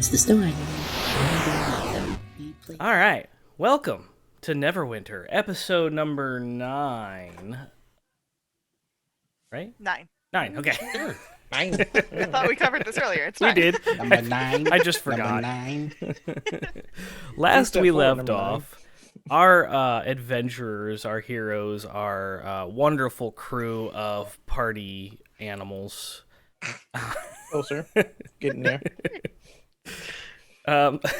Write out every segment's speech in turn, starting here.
It's the story. All right, welcome to Neverwinter, episode number 9. Right? 9. 9. Okay. Sure. 9. I thought we covered this earlier. It's We fine. did. Number 9. I just forgot. Number 9. Last Step we forward, left number off, our adventurers, our heroes, our wonderful crew of party animals. Closer. Getting there. Um, I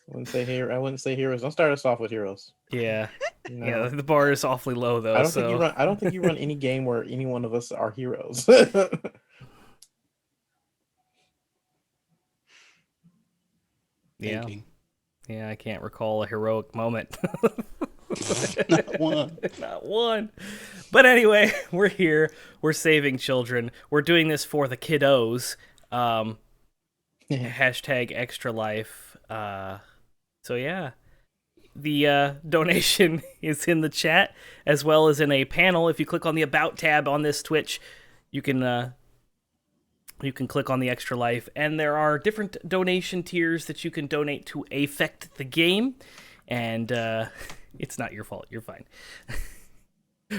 wouldn't say heroes. Don't start us off with heroes. yeah, No. yeah. The bar is awfully low though. I don't think you run any game where any one of us are heroes. Yeah, Thinking. yeah. I can't recall a heroic moment. Not one. Not one. But anyway, we're here. We're saving children. We're doing this for the kiddos. Hashtag extra life. So yeah. The donation is in the chat as well as in a panel. If you click on the About tab on this Twitch, you can click on the extra life, and there are different donation tiers that you can donate to affect the game. And it's not your fault. You're fine.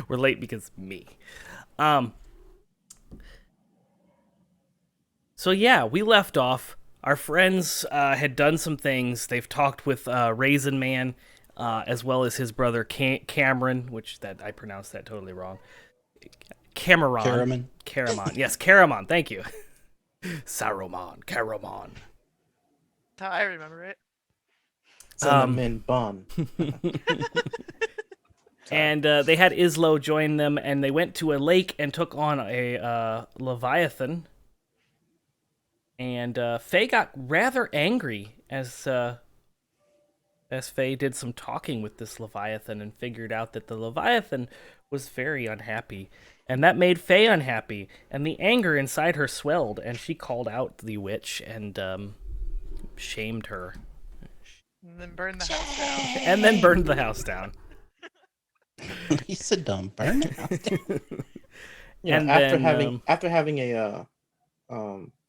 We're late because me. So yeah, we left off. Our friends had done some things. They've talked with Raisin Man, as well as his brother Cameron, which that I pronounced that totally wrong. Cameron. Yes, Caramon. Thank you. Caramon. That's how I remember it. Cinnamon bun. And they had Islo join them, and they went to a lake and took on a Leviathan. And Faye got rather angry as Faye did some talking with this Leviathan and figured out that the Leviathan was very unhappy. And that made Faye unhappy, and the anger inside her swelled, and she called out the witch and shamed her. And then burn the house down. And then burned the house down. Lisa dumb. Burn it out there. Yeah, And after having a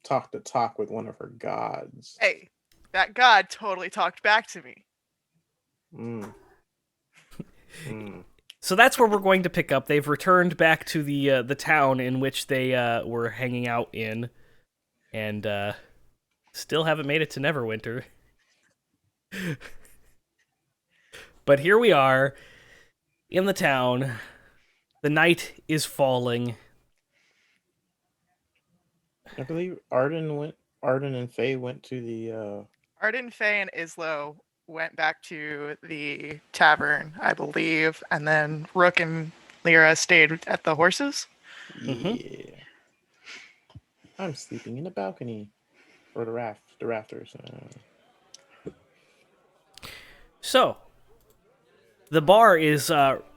talk to talk with one of her gods. Hey, that god totally talked back to me. So that's where we're going to pick up. They've returned back to the town in which they were hanging out in, and still haven't made it to Neverwinter. But here we are in the town. The night is falling. I believe Arden and Faye went to the Arden, Faye, and Islo went back to the tavern, I believe, and then Rook and Lyra stayed at the horses. Yeah. I'm sleeping in the balcony. Or the rafters. So, the bar is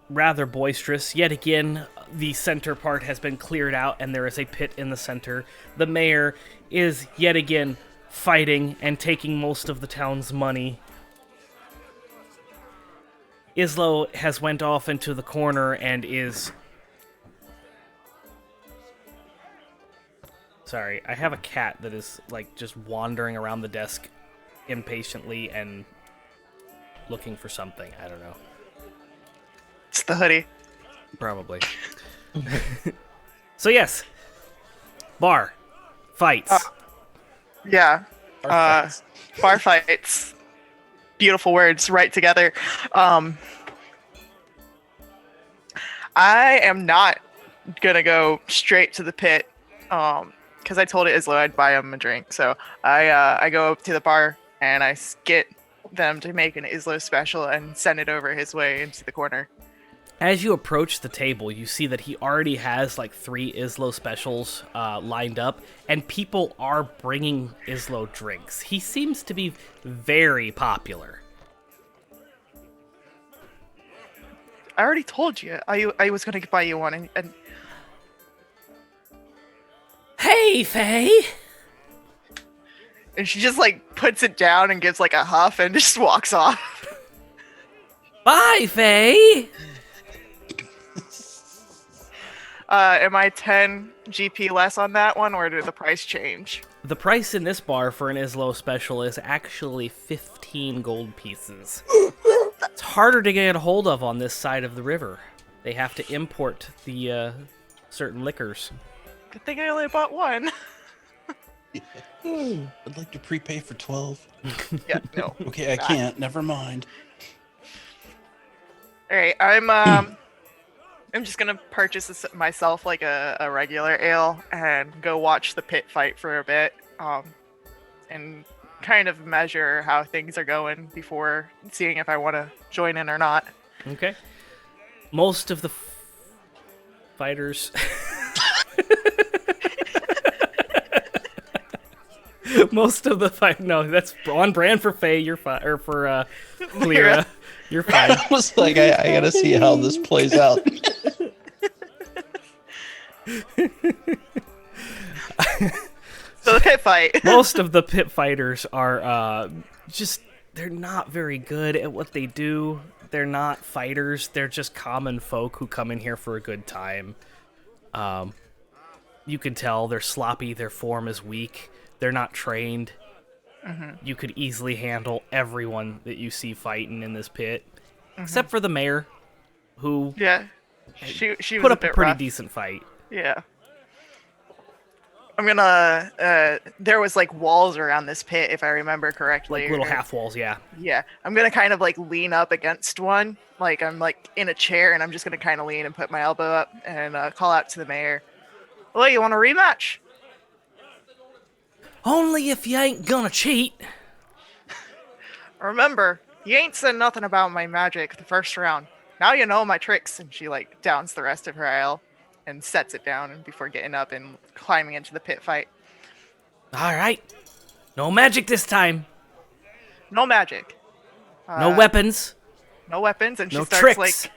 rather boisterous. Yet again, the center part has been cleared out, and there is a pit in the center. The mayor is yet again fighting and taking most of the town's money. Islo has went off into the corner and is... Sorry, I have a cat that is, like, just wandering around the desk impatiently and looking for something. I don't know. It's the hoodie. Probably. So yes. Bar. Fights. Yeah. Fights. Bar fights. Beautiful words right together. I am not gonna go straight to the pit. Because I told Islo I'd buy him a drink. So I go up to the bar and I get them to make an Islo special and send it over his way into the corner. As you approach the table, you see that he already has like 3 Islo specials lined up, and people are bringing Islo drinks. He seems to be very popular. I already told you I was going to buy you one. And Hey, Faye! and she just like puts it down and gives like a huff and just walks off. Bye, Faye! Am I 10 GP less on that one, or did the price change? The price in this bar for an Islo special is actually 15 gold pieces. It's harder to get a hold of on this side of the river. They have to import the certain liquors. Good thing I only bought one. I'd like to prepay for 12. Yeah, no. Okay, I can't. Never mind. All right, I'm just gonna purchase this myself like a regular ale and go watch the pit fight for a bit, and kind of measure how things are going before seeing if I want to join in or not. Okay. Most of the fighters. Most of the fight. No, that's on brand for Faye. You're fine, or for Lyra. You're fine. I was like, I gotta see how this plays out. So the pit fight. Most of the pit fighters are they're not very good at what they do. They're not fighters. They're just common folk who come in here for a good time. You can tell they're sloppy. Their form is weak. They're not trained. Mm-hmm. You could easily handle everyone that you see fighting in this pit, except for the mayor, who she was put a up a bit pretty rough. decent fight. Yeah. I'm gonna. There was like walls around this pit, if I remember correctly. Like little half walls, yeah. Yeah. I'm gonna kind of like lean up against one. Like I'm like in a chair, and I'm just gonna kind of lean and put my elbow up and call out to the mayor. Well, you want a rematch? Only if you ain't gonna cheat. Remember, you ain't said nothing about my magic the first round. Now you know my tricks. And she like downs the rest of her ale and sets it down before getting up and climbing into the pit fight. All right. No magic this time. No magic. No weapons. No weapons. And she No starts tricks. like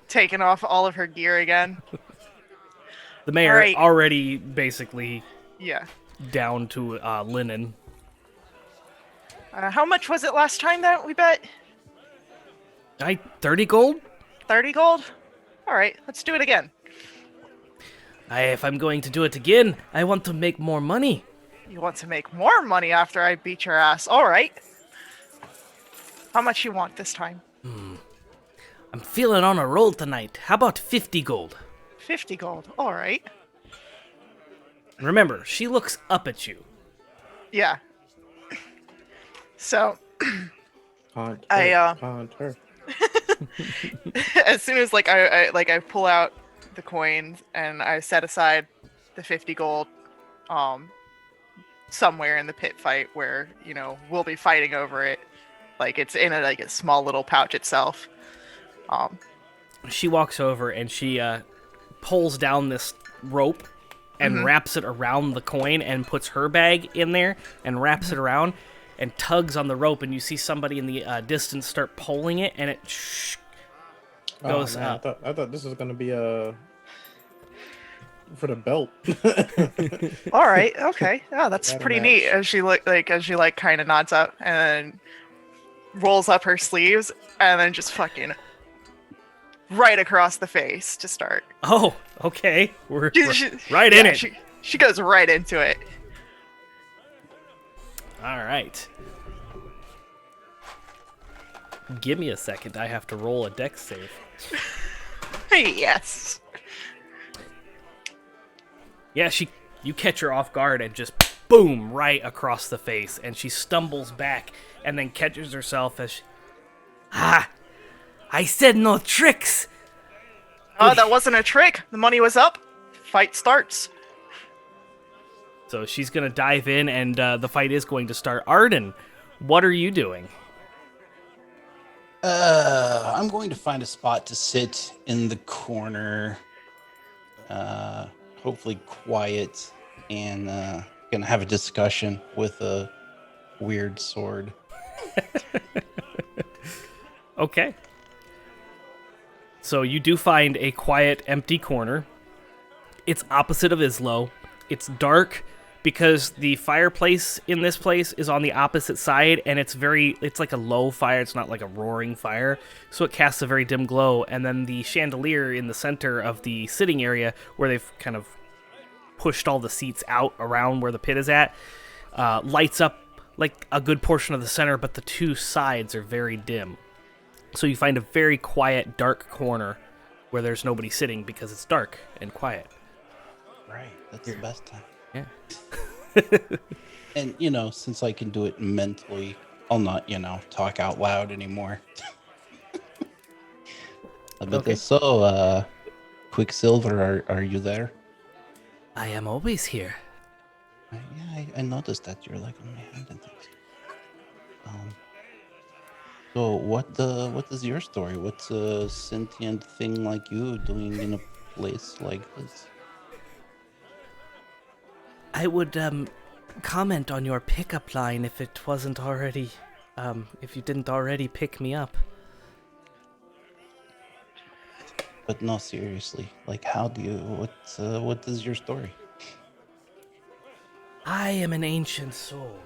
taking off all of her gear again. The mayor All right. already basically Yeah. down to linen. How much was it last time that we bet? 30 gold? 30 gold? All right, let's do it again. If I'm going to do it again, I want to make more money. You want to make more money after I beat your ass? All right. How much you want this time? I'm feeling on a roll tonight. How about 50 gold? 50 gold. All right. Remember, she looks up at you. Yeah. So, Haunt I, her, haunt her. as soon as like I pull out the coins and I set aside the 50 gold, somewhere in the pit fight where we'll be fighting over it. Like it's in a small little pouch itself. She walks over and she pulls down this rope and wraps it around the coin and puts her bag in there and wraps it around and tugs on the rope, and you see somebody in the distance start pulling it, and it goes man, up. I thought this was gonna be for the belt. All right, okay, yeah, that's Ladder pretty match. neat. As she kind of nods up and rolls up her sleeves, and then just fucking right across the face to start. Oh, okay. We're She- right in it. She goes right into it. All right. Give me a second. I have to roll a dex save. Yes. Yeah, you catch her off guard and just boom right across the face, and she stumbles back and then catches herself as I said no tricks. Oh, that wasn't a trick. The money was up. Fight starts. So she's gonna dive in, and the fight is going to start. Arden, what are you doing? I'm going to find a spot to sit in the corner, hopefully quiet, and gonna have a discussion with a weird sword. Okay. So you do find a quiet, empty corner. It's opposite of Islo. It's dark because the fireplace in this place is on the opposite side, and it's like a low fire. It's not like a roaring fire, so it casts a very dim glow. And then the chandelier in the center of the sitting area, where they've kind of pushed all the seats out around where the pit is at, lights up like a good portion of the center, but the two sides are very dim. So you find a very quiet, dark corner where there's nobody sitting because it's dark and quiet. Right, that's the best time. Yeah. And, since I can do it mentally, I'll not, talk out loud anymore. But Okay. so, Quicksilver, are you there? I am always here. Yeah, I noticed that you're like on my hand and things. So what is your story? What's a sentient thing like you doing in a place like this? I would comment on your pickup line if it wasn't already, if you didn't already pick me up. But no, seriously, like what is your story? I am an ancient soul,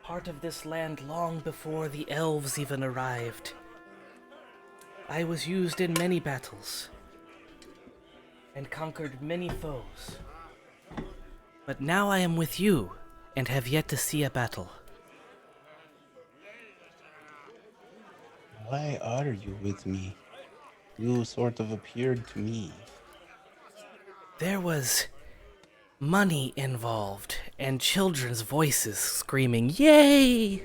part of this land long before the elves even arrived. I was used in many battles and conquered many foes. But now I am with you and have yet to see a battle. Why are you with me? You sort of appeared to me. There was money involved and children's voices screaming, "Yay!"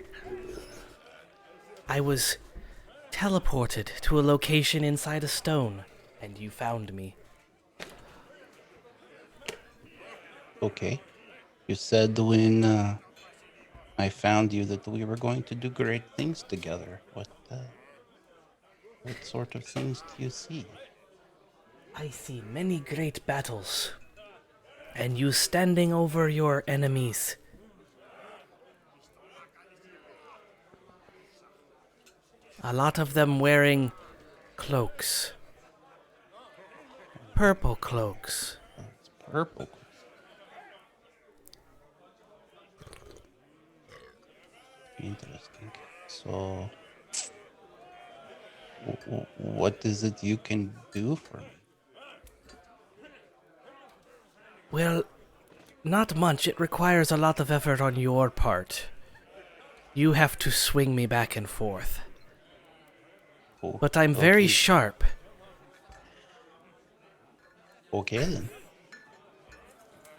I was teleported to a location inside a stone, and you found me. Okay. You said when I found you that we were going to do great things together. What sort of things do you see? I see many great battles, and you standing over your enemies. A lot of them wearing cloaks. Purple cloaks. It's purple. Interesting. So, what is it you can do for me? Well, not much. It requires a lot of effort on your part. You have to swing me back and forth. Oh, But I'm very okay. sharp. Okay then.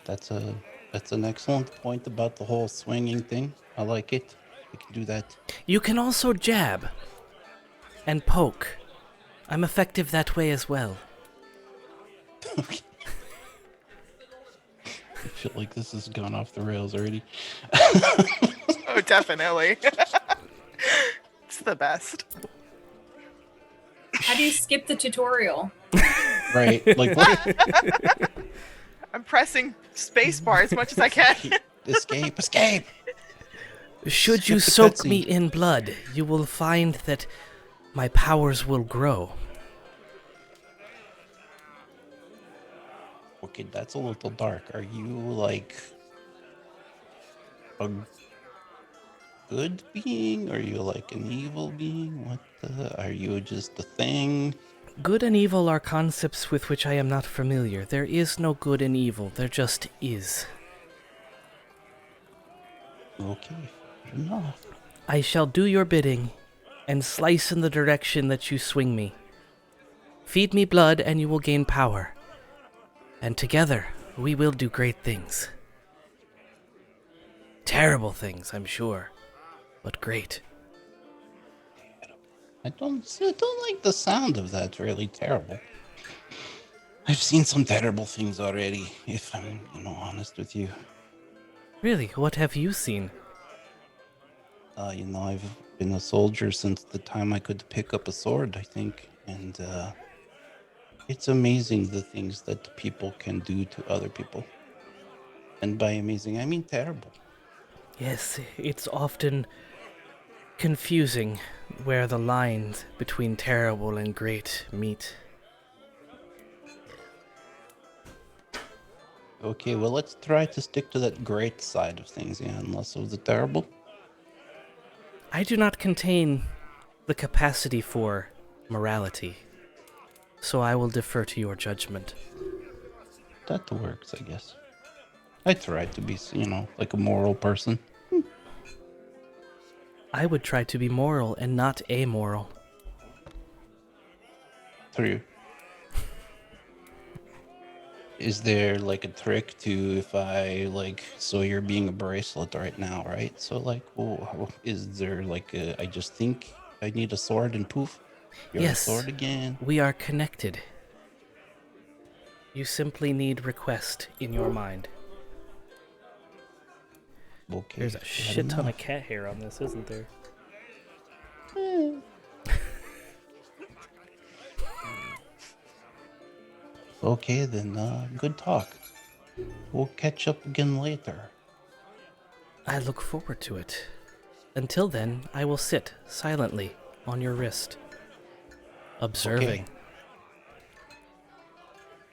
That's an excellent point about the whole swinging thing. I like it. We can do that. You can also jab and poke. I'm effective that way as well. I feel like this has gone off the rails already. Oh, definitely. It's the best. How do you skip the tutorial? Right. Like what? I'm pressing spacebar as much as I can. Escape. Should you Skip the soak me cutscene. in blood, you will find that my powers will grow. Okay, that's a little dark. Are you like a good being? Are you like an evil being? Are you just a thing? Good and evil are concepts with which I am not familiar. There is no good and evil, there just is. Okay, fair enough. I shall do your bidding and slice in the direction that you swing me. Feed me blood and you will gain power. And together, we will do great things. Terrible things, I'm sure, but great. I don't like the sound of that. Really terrible. I've seen some terrible things already. If I'm, honest with you. Really, what have you seen? I've been a soldier since the time I could pick up a sword, I think, and it's amazing the things that people can do to other people. And by amazing, I mean terrible. Yes, it's often confusing where the lines between terrible and great meet. Okay, well, let's try to stick to that great side of things, yeah, and less of the terrible. I do not contain the capacity for morality, so I will defer to your judgment. That works, I guess. I try to be, like a moral person. I would try to be moral and not amoral. True. Is there like a trick to if I like? So you're being a bracelet right now, right? So like, is there like I just think I need a sword and poof, you're a Yes. sword again. We are connected. You simply need request in your mind. Okay. There's a fair shit ton enough. of cat hair on this, isn't there? Okay then. Good talk. We'll catch up again later. I look forward to it. Until then, I will sit silently on your wrist, observing. Okay.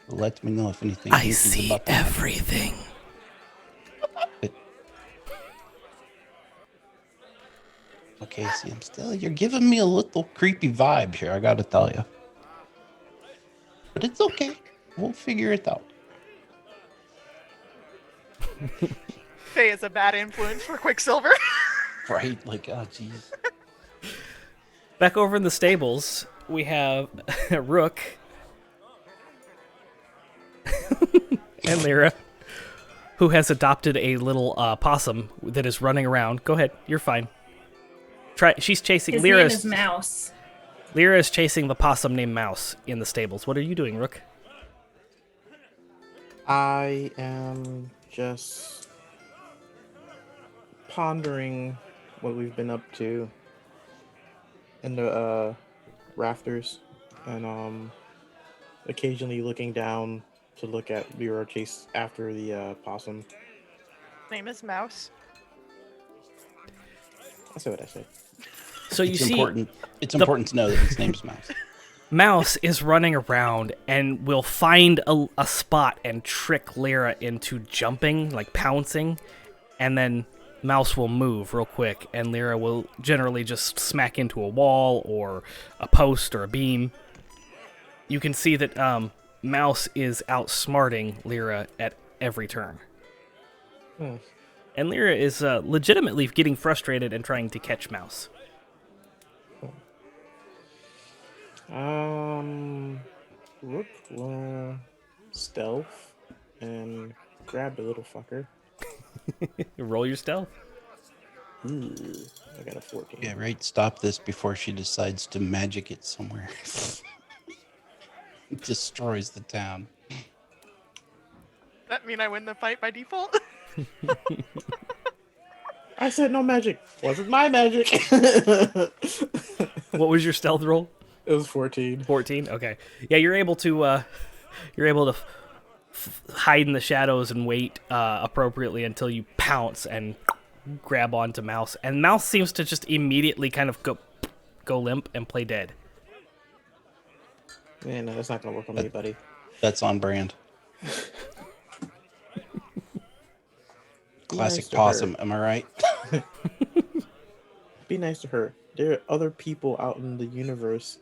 Let me know if anything. I anything's see about to happen. everything. Okay, see, you're giving me a little creepy vibe here, I gotta tell you. But it's okay. We'll figure it out. Faye is a bad influence for Quicksilver. Right? Like, oh, jeez. Back over in the stables, we have Rook and Lyra, who has adopted a little possum that is running around. Go ahead, you're fine. She's chasing His Lyra. name is Mouse. Lyra is chasing the possum named Mouse in the stables. What are you doing, Rook? I am just pondering what we've been up to in the rafters, and occasionally looking down to look at Lyra chase after the possum. Name is Mouse. I said what I said. So you It's see, important. It's important to know that his name's Mouse. Mouse is running around and will find a spot and trick Lyra into jumping, like pouncing, and then Mouse will move real quick, and Lyra will generally just smack into a wall or a post or a beam. You can see that Mouse is outsmarting Lyra at every turn. And Lyra is legitimately getting frustrated and trying to catch Mouse. Rook will stealth and grab the little fucker. Roll your stealth. Ooh, I got a 14. Yeah, right. Stop this before she decides to magic it somewhere. It destroys the town. That mean I win the fight by default? I said no magic. Wasn't my magic. What was your stealth roll? It was 14. 14. Okay. Yeah, you're able to hide in the shadows and wait appropriately until you pounce and grab onto Mouse. And Mouse seems to just immediately kind of go limp and play dead. Yeah, no, that's not gonna work on me, buddy. That's on brand. Classic Nice to possum, her. am I right? Be nice to her. There are other people out in the universe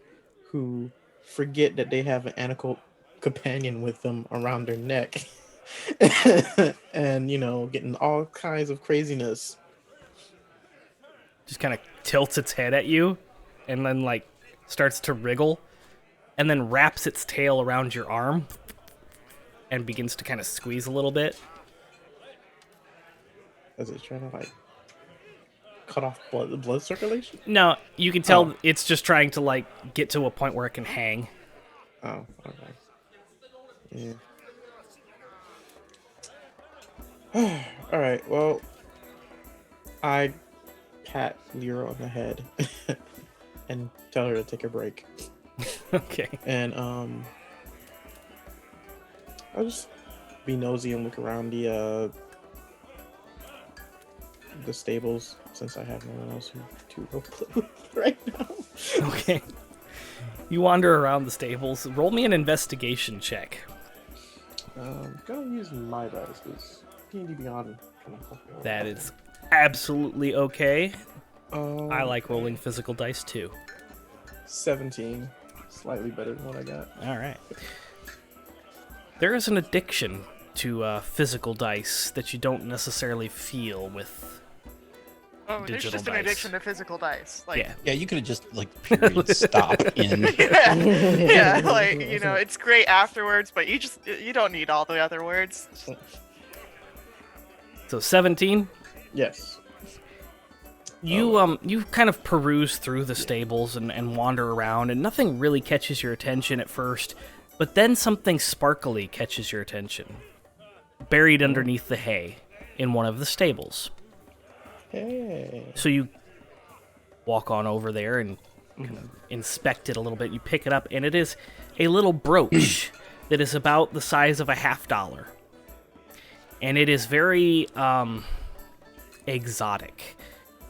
who forget that they have an animal companion with them around their neck. And, getting all kinds of craziness. Just kind of tilts its head at you and then, like, starts to wriggle and then wraps its tail around your arm and begins to kind of squeeze a little bit. Is it trying to, cut off blood circulation? No, you can tell Oh. it's just trying to, like, get to a point where it can hang. Oh, okay. Yeah. Alright, well, I pat Lyra on the head and tell her to take a break. Okay. And I'll just be nosy and look around the stables, since I have no one else to roleplay with right now. Okay. You wander around the stables. Roll me an investigation check. Gonna use my dice because D&D Beyond kind of fucked me up. That is absolutely okay. Um, I like rolling physical dice too. 17, slightly better than what I got. All right. There is an addiction to physical dice that you don't necessarily feel with. Oh, there's Digital just an dice. addiction to physical dice. Like, Yeah. Yeah, you could have just period stop in. yeah, like it's great afterwards, but you don't need all the other words. So 17. Yes. You kind of peruse through the stables and wander around, and nothing really catches your attention at first, but then something sparkly catches your attention. Buried underneath the hay in one of the stables. Hey. So you walk on over there and kind of inspect it a little bit. You pick it up, and it is a little brooch that is about the size of a $50. And it is very exotic.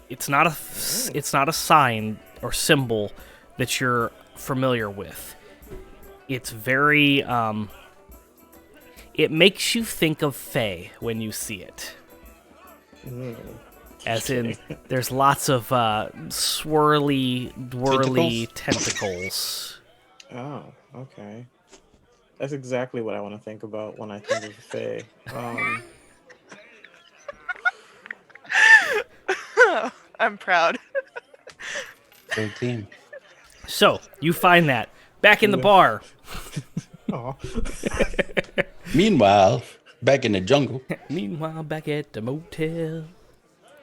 It's not a sign or symbol that you're familiar with. It's very it makes you think of Faye when you see it. As in, there's lots of swirly, whirly tentacles. Oh, okay. That's exactly what I want to think about when I think of Faye. I'm proud. Go team. So, you find that. Back in the bar. Aw. Meanwhile, back in the jungle. Meanwhile, back at the motel.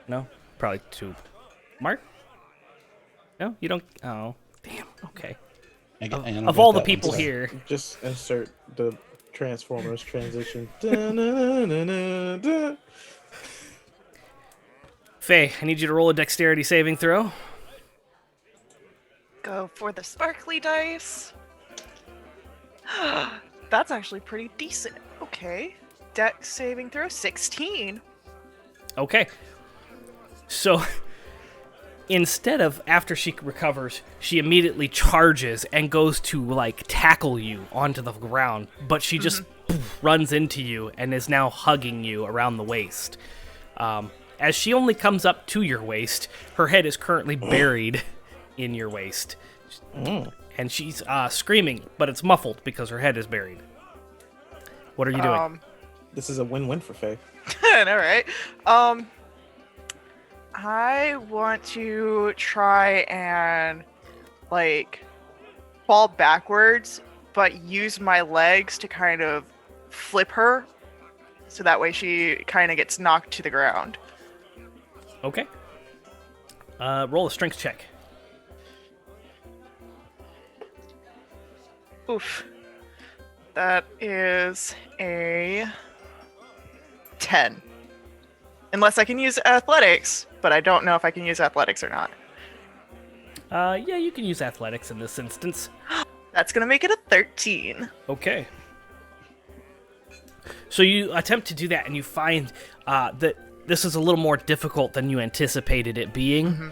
No? Probably two. Mark? No? You don't? Oh, damn. Okay. I don't Of get all the that one, people sorry. here, Just insert the Transformers transition. Da-na-na-na-na-na. Faye, I need you to roll a dexterity saving throw. Go for the sparkly dice. That's actually pretty decent. Okay. Dex saving throw 16. Okay. So, instead of after she recovers, she immediately charges and goes to, like, tackle you onto the ground, but she just runs into you and is now hugging you around the waist. As she only comes up to your waist, her head is currently buried in your waist. And she's screaming, but it's muffled because her head is buried. What are you doing? This is a win-win for Faye. All right. I want to try and like fall backwards, but use my legs to kind of flip her, so that way she kind of gets knocked to the ground. Okay. Roll a strength check. Oof. That is a 10. Unless I can use athletics, but I don't know if I can use athletics or not. Yeah, you can use athletics in this instance. That's gonna make it a 13. Okay. So you attempt to do that, and you find that this is a little more difficult than you anticipated it being.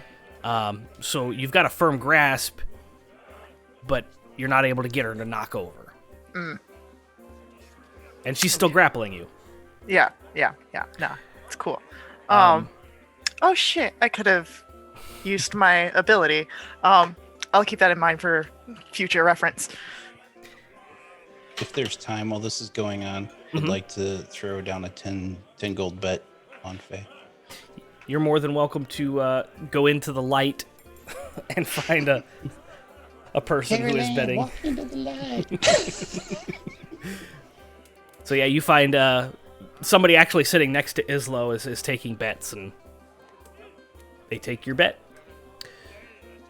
So you've got a firm grasp, but you're not able to get her to knock over. And she's still grappling you. Yeah. No, it's cool. Oh shit, I could have used my ability. I'll keep that in mind for future reference. If there's time while this is going on, I'd like to throw down a 10 gold bet on Faye. You're more than welcome to go into the light and find a person who is betting. Walk into the light. So yeah, you find somebody actually sitting next to Islo is taking bets, and they take your bet.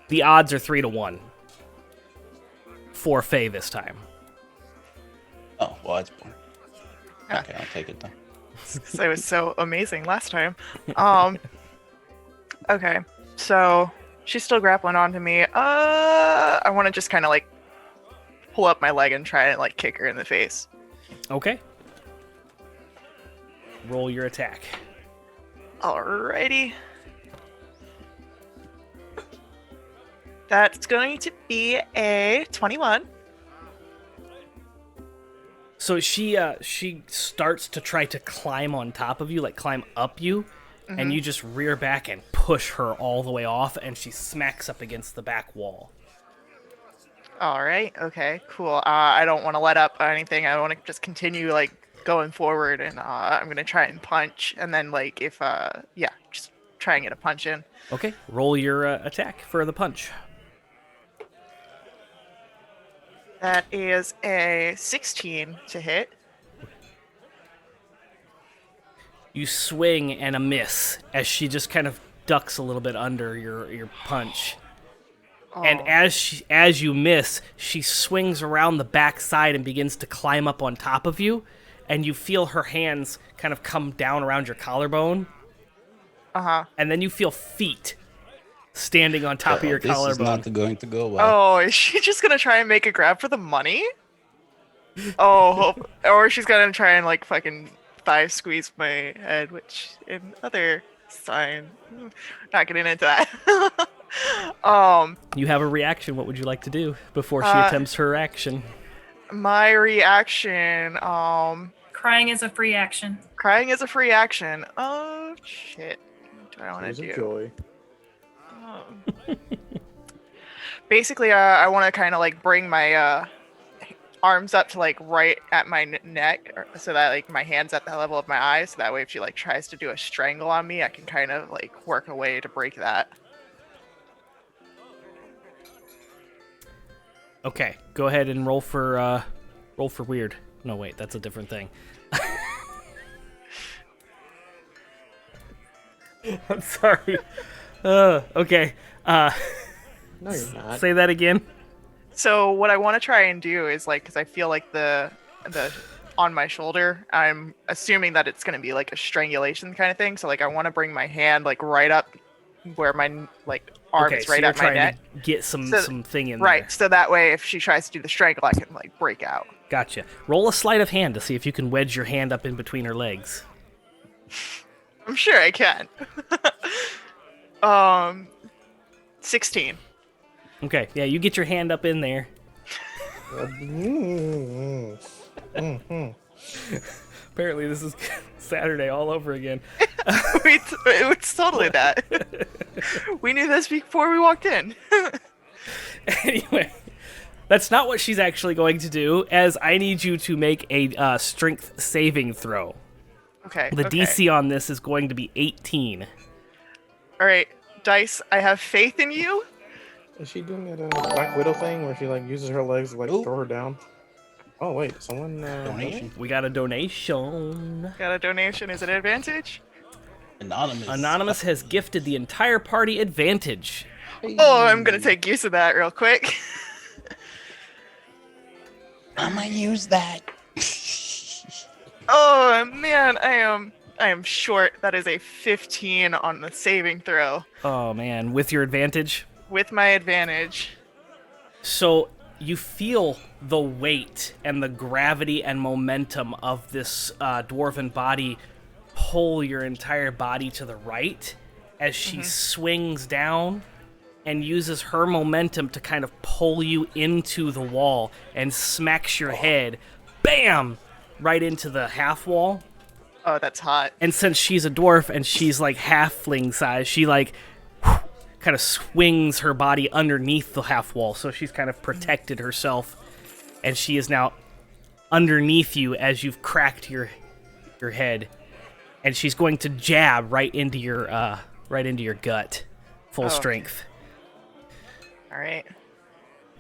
The odds are 3-1 for Faye this time. Oh, well, that's boring. Okay, I'll take it then. Because I was so amazing last time. Okay, so she's still grappling onto me. I want to just kind of like pull up my leg and try and like kick her in the face. Okay. Roll your attack. Alrighty. That's going to be a 21. So she starts to try to climb on top of you, like climb up you, and you just rear back and push her all the way off, and she smacks up against the back wall. All right. Okay. Cool. I don't want to let up or anything. I want to just continue like going forward, and I'm gonna try and punch, and then like if just try and get a punch in. Okay, roll your attack for the punch. That is a 16 to hit. You swing and a miss as she just kind of ducks a little bit under your punch. And as you miss, she swings around the backside and begins to climb up on top of you, and you feel her hands kind of come down around your collarbone. And then you feel feet standing on top of your This is collarbone. not going to go well. Oh, is she just gonna try and make a grab for the money? Oh, or she's gonna try and like fucking thigh squeeze my head, which in other sign, not getting into that. You have a reaction. What would you like to do before she attempts her action? My reaction, Crying is a free action. crying is a free action. Oh shit! What do I want Tears to of do? joy. Basically, I want to kind of like bring my arms up to like right at my neck, so that like my hands at the level of my eyes. So that way, if she like tries to do a strangle on me, I can kind of like work a way to break that. Okay, go ahead and roll for weird. No, wait, that's a different thing. I'm sorry. Okay. No, you're not. Say that again. So what I want to try and do is like, because I feel like the on my shoulder, I'm assuming that it's gonna be like a strangulation kind of thing. So like, I want to bring my hand like right up where my like arm Okay, is so right you're at my trying neck. to get some thing in Right. there. So that way, if she tries to do the strangle, I can like break out. Gotcha. Roll a sleight of hand to see if you can wedge your hand up in between her legs. I'm sure I can. 16. Okay, yeah, you get your hand up in there. Apparently, this is Saturday all over again. It's totally that. We knew this before we walked in. Anyway, that's not what she's actually going to do, as I need you to make a strength saving throw. Okay. The okay. DC on this is going to be 18. All right, Dice. I have faith in you. Is she doing that Black Widow thing where she like uses her legs to like Ooh. throw her down? Oh wait, someone Donation. We got a donation. Got a donation. Is it advantage? Anonymous. Anonymous has gifted the entire party advantage. Oh, I'm gonna take use of that real quick. I'm gonna use that. Oh man, I am short. That is a 15 on the saving throw Oh man, with your advantage. with my advantage. So you feel the weight and the gravity and momentum of this dwarven body pull your entire body to the right as she swings down and uses her momentum to kind of pull you into the wall and smacks your head, bam, right into the half wall. Oh, that's hot. And since she's a dwarf and she's like halfling size, she like kind of swings her body underneath the half wall, so she's kind of protected herself, and she is now underneath you as you've cracked your head, and she's going to jab right into your gut, full okay. strength, All right.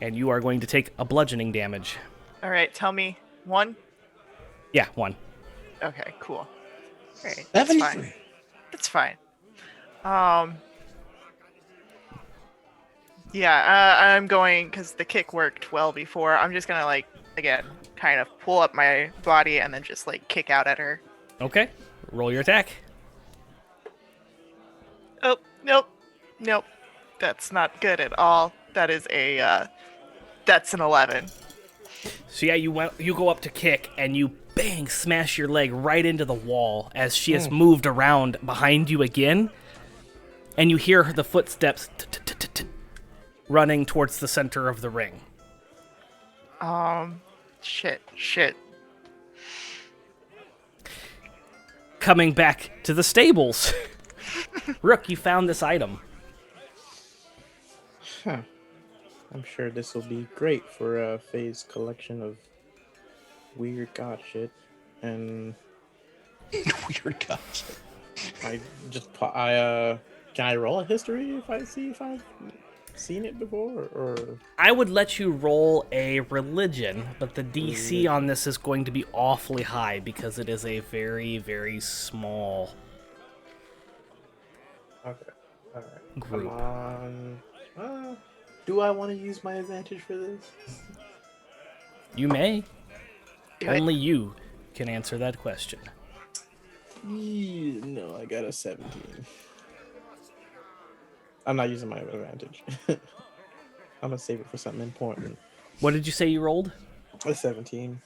and you are going to take a bludgeoning damage. All right. Tell me 1. Yeah, 1. Okay. Cool. All right. That's 73. fine. That's fine. Yeah, I'm going, because the kick worked well before. I'm just gonna, like, again, kind of pull up my body and then just, like, kick out at her. Okay, roll your attack. Oh, nope. That's not good at all. That is that's an 11. So yeah, you go up to kick, and you bang smash your leg right into the wall as she has moved around behind you again, and you hear the footsteps running towards the center of the ring. Shit. Coming back to the stables. Rook, you found this item. Huh. I'm sure this will be great for Faye's collection of weird god shit. and Weird gosh. I can I roll a history if I see if I've seen it before or I would let you roll a religion, but the DC on this is going to be awfully high because it is a very, very small okay. All right. group. Come on. Do I want to use my advantage for this? You may. Do it. Only you can answer that question. No, I got a 17. I'm not using my advantage. I'm gonna save it for something important. What did you say you rolled? A 17.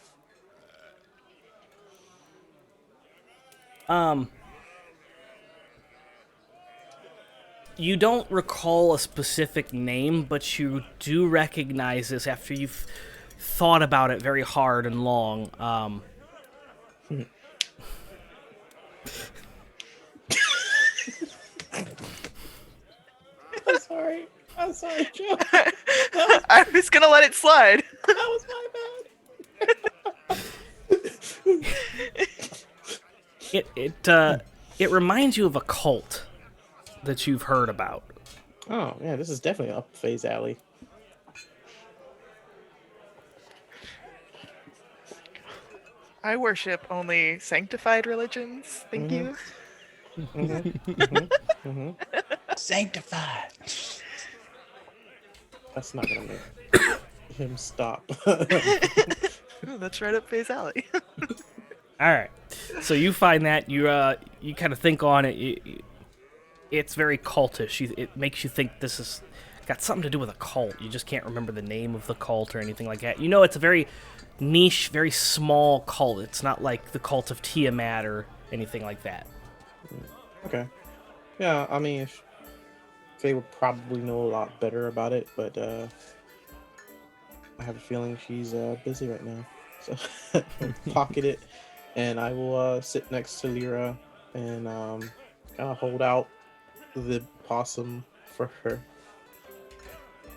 You don't recall a specific name, but you do recognize this after you've thought about it very hard and long. I'm sorry, Joe. I was gonna let it slide. That was my bad. It reminds you of a cult that you've heard about. Oh, yeah, this is definitely up Faye's alley. I worship only sanctified religions. Thank you. Sanctified. That's not gonna make him stop. Ooh, that's right up Faye's alley. All right, so you find that you kind of think on it. It's very cultish. It makes you think this is got something to do with a cult. You just can't remember the name of the cult or anything like that. You know, it's a very niche, very small cult. It's not like the cult of Tiamat or anything like that. Okay. Yeah, I mean, Faye would probably know a lot better about it, but I have a feeling she's busy right now. So pocket it, and I will sit next to Lyra and kind of hold out the possum for her.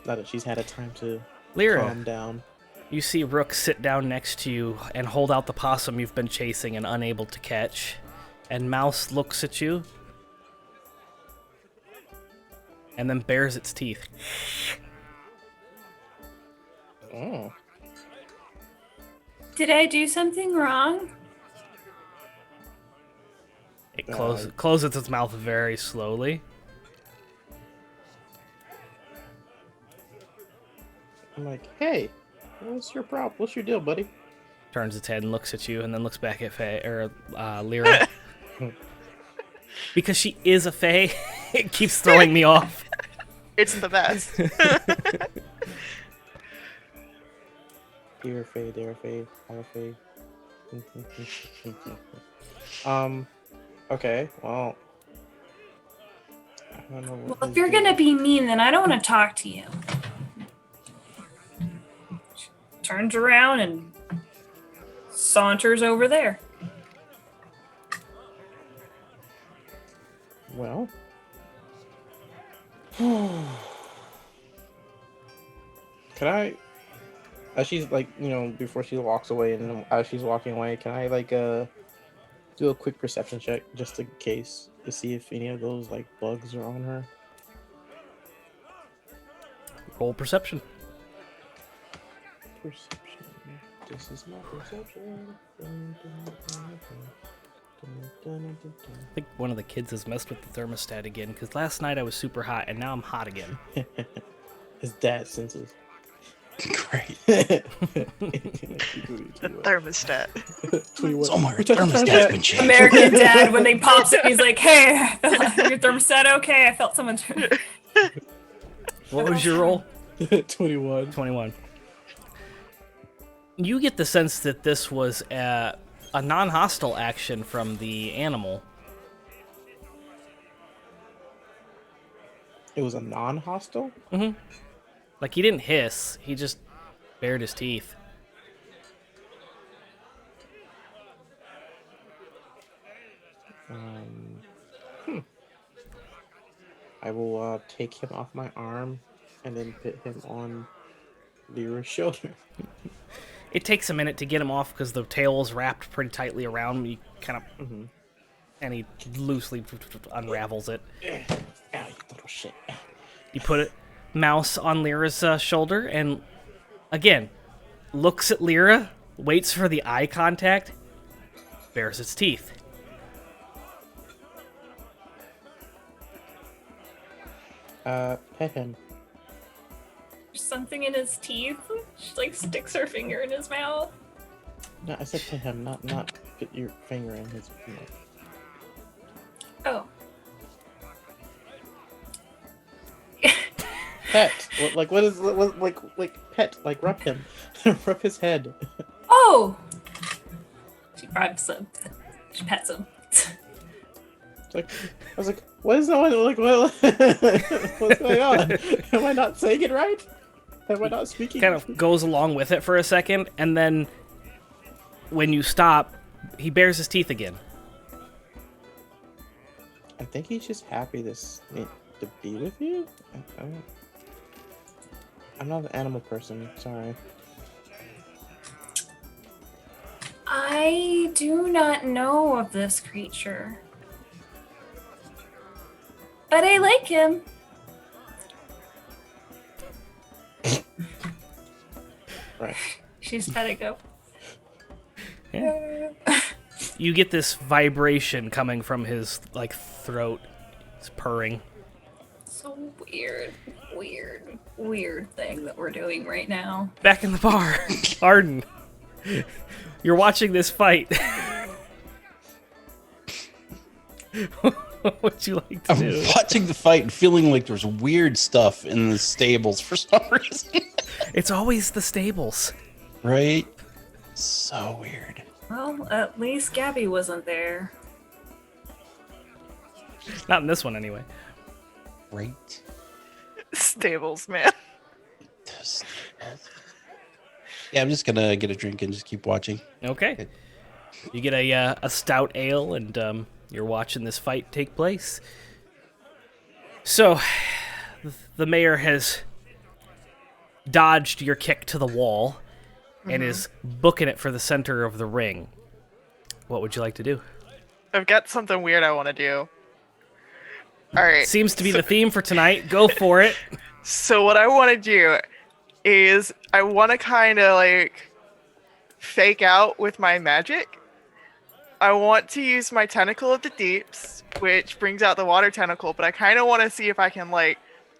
Now that she's had a time to Lyra, calm down. you see Rook sit down next to you and hold out the possum you've been chasing and unable to catch. And Mouse looks at you and then bares its teeth. Oh. Did I do something wrong? It closes its mouth very slowly. I'm like, hey, what's your problem? What's your deal, buddy? Turns its head and looks at you, and then looks back at Faye or Lyra. Because she is a Faye, it keeps throwing me off. It's the best. Dear Faye, our Faye. Okay, well, I don't know what Well, if his you're deal gonna is. be mean, then I don't want to talk to you. Turns around and saunters over there. Well, can I, as she's like, before she walks away and as she's walking away, can I do a quick perception check just in case to see if any of those like bugs are on her? Roll perception. Perception. This is my perception. I think one of the kids has messed with the thermostat again, because last night I was super hot, and now I'm hot again. His dad senses. Great. The thermostat. 21. Somewhere a thermostat's been changed. American Dad, when they pops it, he's like, "Hey, your thermostat okay? I felt someone." What was your roll? 21. 21. You get the sense that this was a non-hostile action from the animal. It was a non-hostile? Mm-hmm. Like, he didn't hiss. He just bared his teeth. I will take him off my arm and then put him on Lyra's shoulder. It takes a minute to get him off because the tail is wrapped pretty tightly around him. You kind of, and he loosely unravels it. Ow, you little shit. You put it, mouse on Lyra's shoulder, and again, looks at Lyra, waits for the eye contact, bares its teeth. Pet him. There's something in his teeth. She like sticks her finger in his mouth. No, I said pet him, not put your finger in his mouth. Oh. Pet. Like pet, like rub him. Rub his head. Oh! She rubs him. She pets him. It's like, I was like, what is going on? Like, what, what's going on? Am I not saying it right? Am I not speaking? Kind of goes along with it for a second, and then when you stop, he bares his teeth again. I think he's just happy to be with you. I'm not an animal person. Sorry. I do not know of this creature. But I like him. Right. She's petting him. Yeah. You get this vibration coming from his throat. It's purring. So weird thing that we're doing right now. Back in the bar, Arden, you're watching this fight. What would you like to I'm do? watching the fight and feeling like there's weird stuff in the stables for some reason. It's always the stables. Right? So weird. Well, at least Gabby wasn't there. Not in this one, anyway. Right? Stables, man. The stables. Yeah, I'm just gonna get a drink and just keep watching. Okay. You get a stout ale, and you're watching this fight take place. So, the mayor has dodged your kick to the wall and is booking it for the center of the ring. What would you like to do? I've got something weird I want to do. All right. Seems to be the theme for tonight. Go for it. So what I want to do is I want to kind of fake out with my magic. I want to use my tentacle of the deeps, which brings out the water tentacle, but I kind of want to see if I can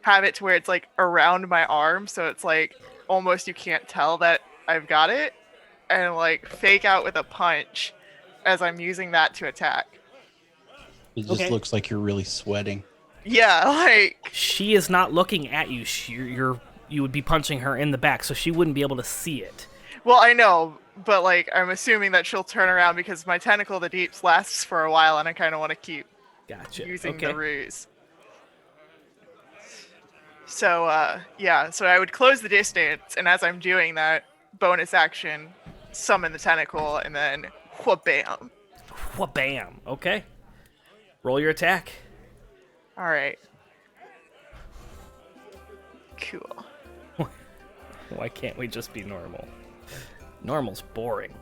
have it to where it's around my arm, so it's almost you can't tell that I've got it, and fake out with a punch as I'm using that to attack. It just Okay. looks like you're really sweating. Yeah, She is not looking at you. You would be punching her in the back, so she wouldn't be able to see it. well, I know, but I'm assuming that she'll turn around because my tentacle of the deeps lasts for a while, and I kind of want to keep Gotcha. using Okay. the ruse. So, yeah, so I would close the distance, and as I'm doing that, bonus action, summon the tentacle, and then wha-bam. Bam. Okay. Roll your attack. Alright. Cool. Why can't we just be normal? Normal's boring.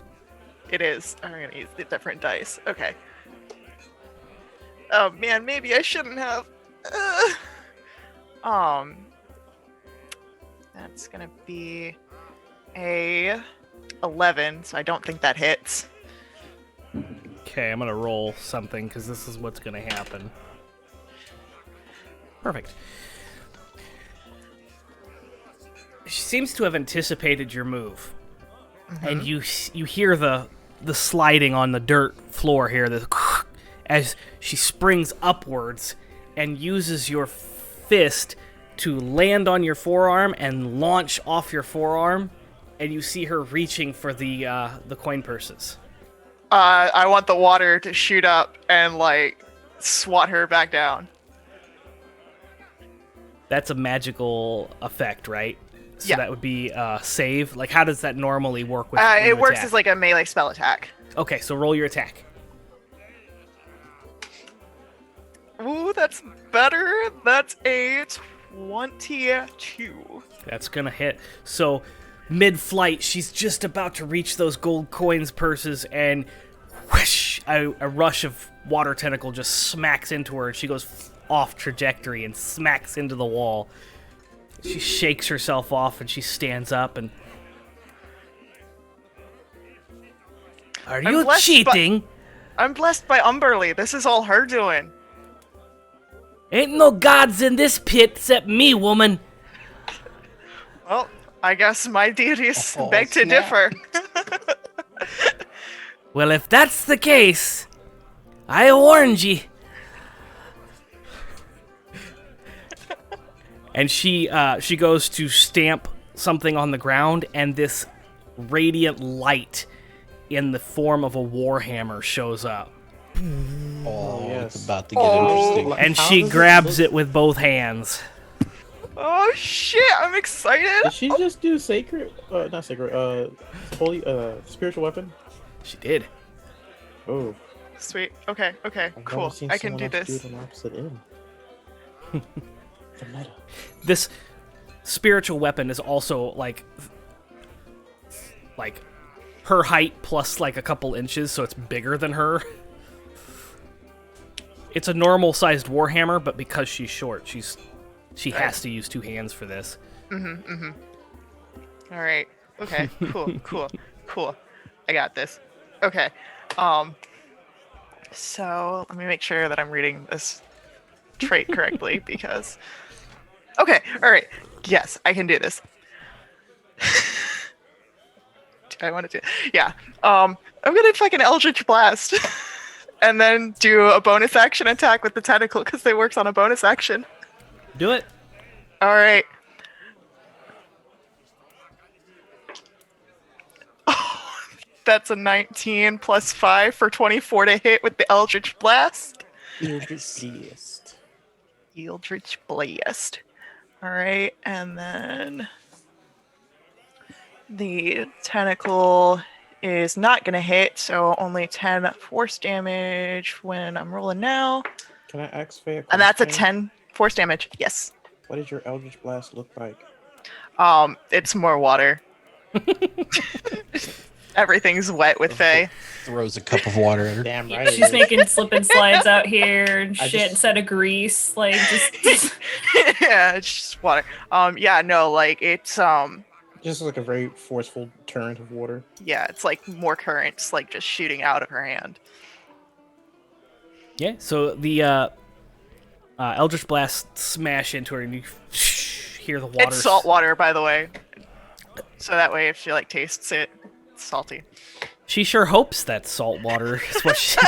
It is. I'm gonna use the different dice. Okay. Oh man, maybe I shouldn't have. That's gonna be a 11, so I don't think that hits. Okay, I'm gonna roll something because this is what's gonna happen. Perfect. She seems to have anticipated your move, and you hear the sliding on the dirt floor here, as she springs upwards and uses your fist to land on your forearm and launch off your forearm, and you see her reaching for the coin purses. I want the water to shoot up and swat her back down. That's a magical effect, right? So Yeah. that would be save. How does that normally work with? It works as a melee spell attack. Okay, so roll your attack. Ooh, that's better. That's a 22. That's gonna hit. So mid-flight, she's just about to reach those gold coins purses, and whoosh, a rush of water tentacle just smacks into her, and she goes off trajectory and smacks into the wall. She shakes herself off, and she stands up, and... Are you cheating? I'm blessed by Umberly. This is all her doing. Ain't no gods in this pit except me, woman. Well, I guess my deities Oh, beg to snap. differ. Well, if that's the case, I warned ye. And she goes to stamp something on the ground, and this radiant light in the form of a warhammer shows up. Oh, yes. it's about to get Oh. interesting. And How she does it grabs look? it with both hands. Oh shit! I'm excited. Did she just do sacred? Not sacred. Holy. Spiritual weapon. She did. Oh. Sweet. Okay. Okay. I've Cool. never seen I can do someone else this. Do it on opposite end. The meta. This spiritual weapon is also like her height plus like a couple inches, so it's bigger than her. It's a normal sized warhammer, but because she's short, she has to use two hands for this. All right. Okay. Cool. Cool. Cool. I got this. Okay. So let me make sure that I'm reading this trait correctly because. Okay. All right. Yes, I can do this. Do I want to do? Yeah. I'm gonna fucking Eldritch Blast, and then do a bonus action attack with the tentacle because they works on a bonus action. Do it. All right. That's a 19 plus 5 for 24 to hit with the Eldritch Blast. Eldritch. Eldritch Blast. All right, and then the tentacle is not going to hit, so only 10 force damage when I'm rolling now. Can I ask Faye? And that's a question? 10 force damage. Yes. What does your Eldritch Blast look like? It's more water. Everything's wet with Faye. Throws a cup of water at her. Damn right. it She's is. making slip and slides out here and I shit just- instead of grease. Like, just Yeah, it's just water. Yeah, no, like it's Just like a very forceful torrent of water. yeah, it's like more currents like just shooting out of her hand. Yeah. So the Eldritch Blast smash into her, and you hear the water. It's salt water, by the way. So that way if she like tastes it, it's salty. She sure hopes that's salt water. Is what she.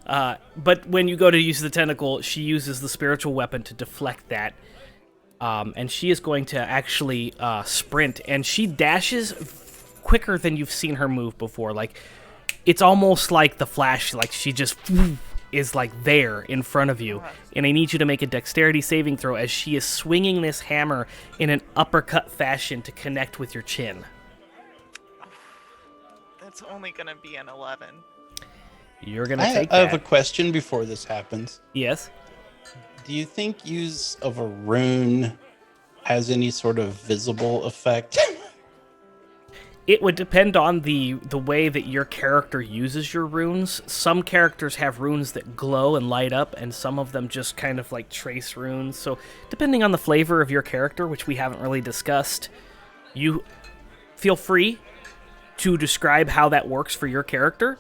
But when you go to use the tentacle, she uses the spiritual weapon to deflect that. And she is going to actually sprint, and she dashes quicker than you've seen her move before. Like, it's almost like the Flash, like she just is like there in front of you. And I need you to make a dexterity saving throw as she is swinging this hammer in an uppercut fashion to connect with your chin. That's only gonna be an 11. You're gonna I take have that. a question before this happens. Yes. Do you think use of a rune has any sort of visible effect? It would depend on the way that your character uses your runes. Some characters have runes that glow and light up, and some of them just kind of like trace runes. So depending on the flavor of your character, which we haven't really discussed, you feel free to describe how that works for your character.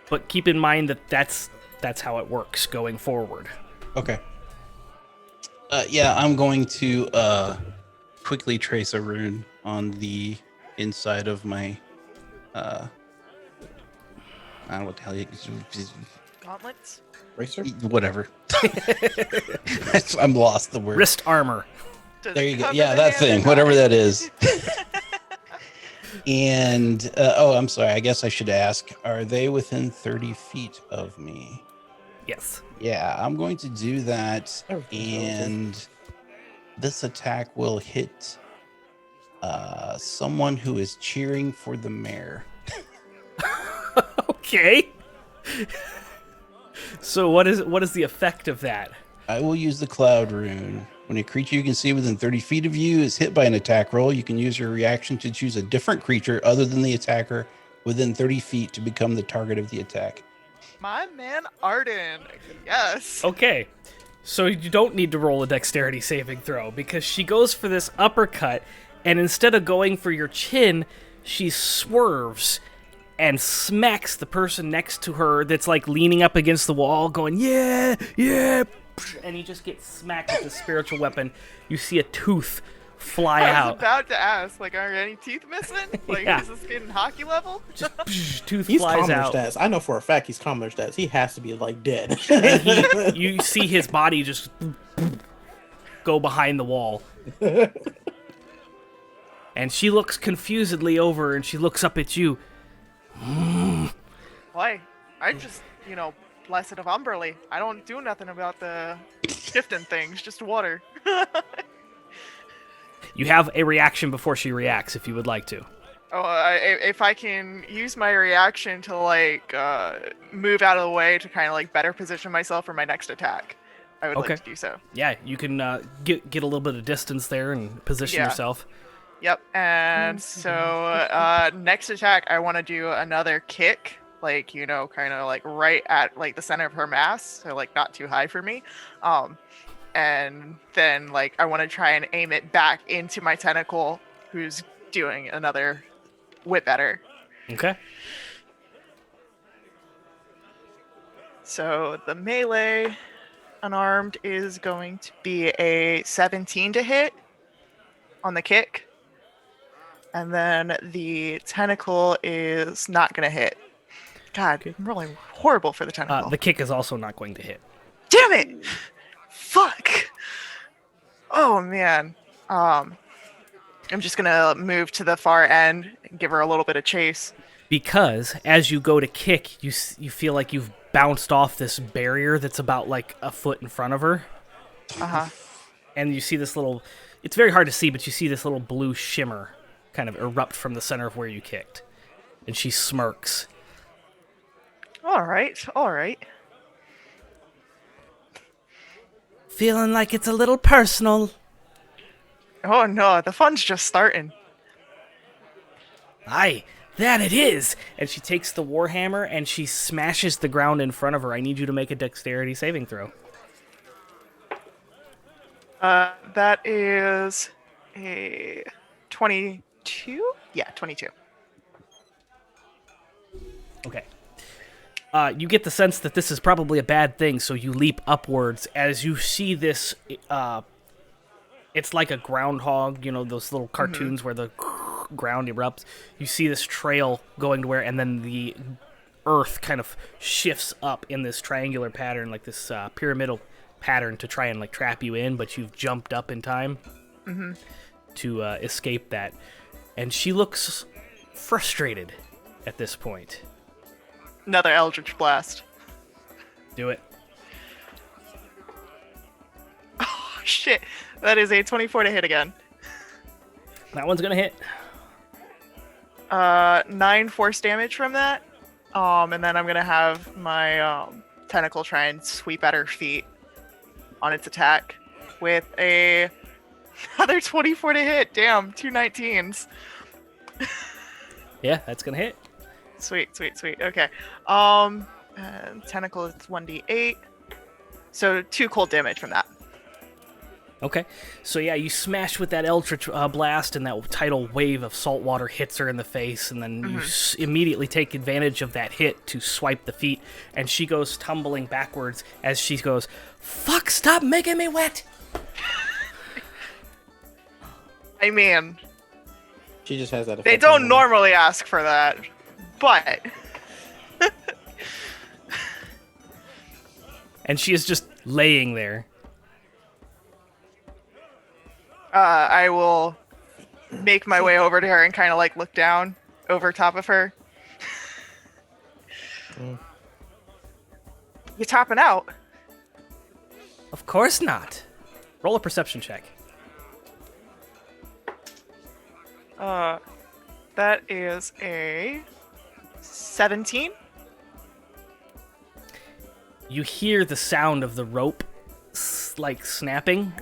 But keep in mind that that's how it works going forward. Okay. Yeah, I'm going to quickly trace a rune on the inside of my I don't know what the hell Gauntlets? Racer? whatever. I'm lost the word. Wrist armor. Does There it you go. cover Yeah, the that hand thing, or whatever not? that is. And I'm sorry. I guess I should ask: are they within 30 feet of me? Yes. Yeah, I'm going to do that, Everything's relative. and this attack will hit someone who is cheering for the mayor. Okay. So what is the effect of that? I will use the cloud rune. When a creature you can see within 30 feet of you is hit by an attack roll, you can use your reaction to choose a different creature other than the attacker within 30 feet to become the target of the attack. My man Arden. Yes. Okay, so you don't need to roll a dexterity saving throw because she goes for this uppercut, and instead of going for your chin, she swerves and smacks the person next to her that's like leaning up against the wall, going, yeah, yeah, and you just get smacked with the spiritual weapon. You see a tooth fly I was out. about to ask, like, are any teeth missing? Like, Yeah. is this getting hockey level? Tooth He's flies commoner out. stats. I know for a fact he's commoner stats. He has to be like dead. And you see his body just go behind the wall. And she looks confusedly over, and she looks up at you. Why? I'm just, blessed of Umberly. I don't do nothing about the shifting things, just water. You have a reaction before she reacts, if you would like to. If I can use my reaction to, move out of the way to kind of, better position myself for my next attack, I would Okay. like to do so. Yeah, you can get a little bit of distance there and position Yeah. yourself. Yep, and so next attack, I want to do another kick, kind of right at the center of her mass, so not too high for me. And then I want to try and aim it back into my tentacle, who's doing another whip at her. Okay. So the melee unarmed is going to be a 17 to hit on the kick. And then the tentacle is not going to hit. God, I'm rolling horrible for the tentacle. The kick is also not going to hit. Damn it! Fuck! Oh, man. I'm just going to move to the far end and give her a little bit of chase. Because as you go to kick, you feel like you've bounced off this barrier that's about a foot in front of her. Uh-huh. And you see this little... It's very hard to see, but you see this little blue shimmer kind of erupt from the center of where you kicked. And she smirks. All right. Feeling like it's a little personal. Oh, no, the fun's just starting. Aye, that it is! And she takes the warhammer and she smashes the ground in front of her. I need you to make a dexterity saving throw. That is a 22? Yeah, 22. Okay. You get the sense that this is probably a bad thing, so you leap upwards as you see this. It's like a groundhog, those little cartoons where the ground erupts. You see this trail going to where, and then the earth kind of shifts up in this triangular pattern, like this pyramidal pattern to try and trap you in, but you've jumped up in time to escape that. And she looks frustrated at this point. Another Eldritch Blast. Do it. Oh, shit. That is a 24 to hit again. That one's gonna hit. 9 force damage from that. And then I'm gonna have my tentacle try and sweep at her feet on its attack with another 24 to hit. Damn, 2 19s. Yeah, that's gonna hit. Sweet. Okay. And tentacle is 1d8. So 2 cold damage from that. Okay, so yeah, you smash with that Eldritch Blast, and that tidal wave of salt water hits her in the face, and then you immediately take advantage of that hit to swipe the feet, and she goes tumbling backwards as she goes, "Fuck, stop making me wet!" I mean, She just has that effect. they don't normally ask for that, but And she is just laying there. I will make my way over to her and kind of look down over top of her. You topping out? Of course not. Roll a perception check. That is a 17. You hear the sound of the rope like snapping.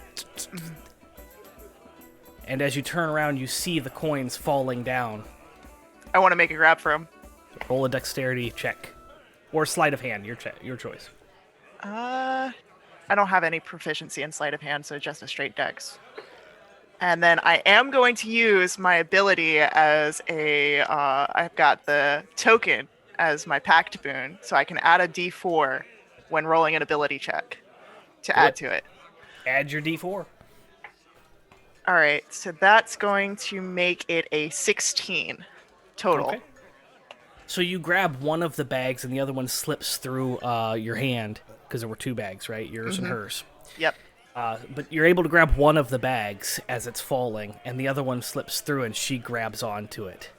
And as you turn around, you see the coins falling down. I want to make a grab for him. Roll a dexterity check. Or sleight of hand, your choice. I don't have any proficiency in sleight of hand, so just a straight dex. And then I am going to use my ability as I've got the token as my pact boon, so I can add a d4 when rolling an ability check to add to it. Add your d4. All right, so that's going to make it a 16 total. Okay. So you grab one of the bags and the other one slips through your hand, because there were two bags, right? Yours and hers. Yep. But you're able to grab one of the bags as it's falling, and the other one slips through and she grabs onto it.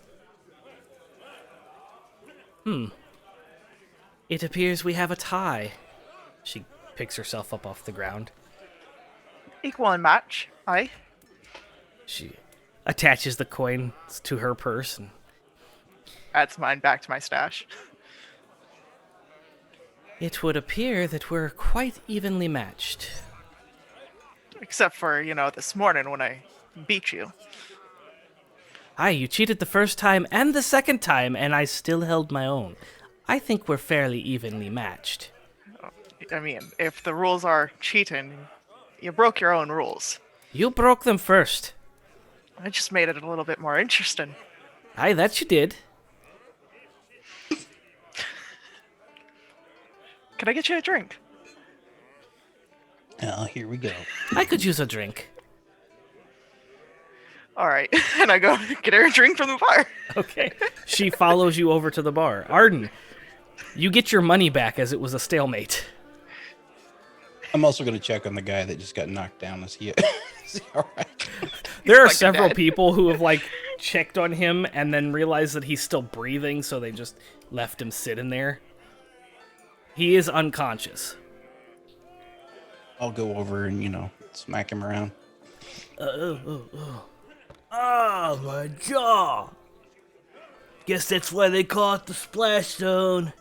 It appears we have a tie. She picks herself up off the ground. Equal and match. Aye. She attaches the coins to her purse and Adds mine back to my stash. it would appear that we're quite evenly matched. Except for, this morning when I beat you. Aye, you cheated the first time and the second time, and I still held my own. I think we're fairly evenly matched. I mean, if the rules are cheating, you broke your own rules. You broke them first. I just made it a little bit more interesting. Aye, that you did. Can I get you a drink? Oh, here we go. I could use a drink. All right. And I go get her a drink from the bar. Okay. She follows you over to the bar. Arden, you get your money back as it was a stalemate. I'm also going to check on the guy that just got knocked down. Is he all right? There are like several dead. people who have checked on him and then realized that he's still breathing, so they just left him sitting there. He is unconscious. I'll go over and, smack him around. Oh, my jaw. Guess that's why they call it the splash zone.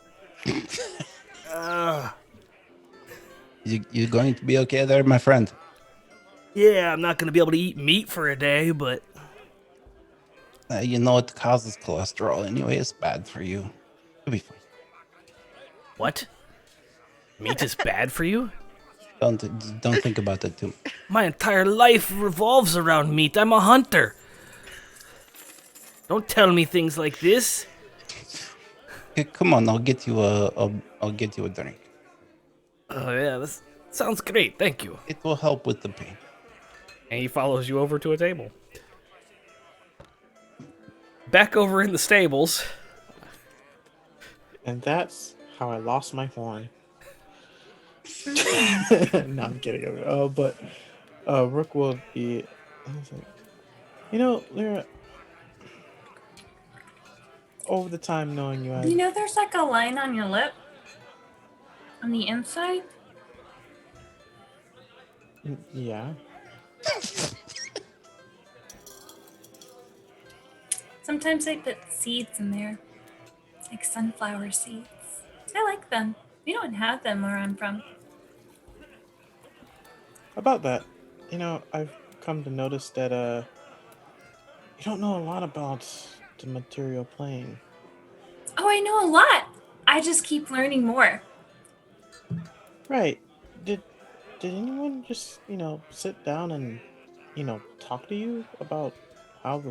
You going to be okay there, my friend? Yeah, I'm not going to be able to eat meat for a day, but... You know it causes cholesterol anyway. It's bad for you. You'll be fine. What? Meat is bad for you? Don't think about that too much. My entire life revolves around meat. I'm a hunter. Don't tell me things like this. Okay, come on, I'll get you a drink. Oh, yeah, this sounds great. Thank you. It will help with the pain. And he follows you over to a table. Back over in the stables. And that's how I lost my horn. No, I'm kidding. But Rook will be. I was like, Lyra, over the time knowing you, Do you know there's a line on your lip? On the inside? Yeah. Sometimes I put seeds in there. Like sunflower seeds. I like them. We don't have them where I'm from. About that, I've come to notice that you don't know a lot about the material plane. Oh, I know a lot. I just keep learning more. Right. Did anyone just, sit down and, talk to you about how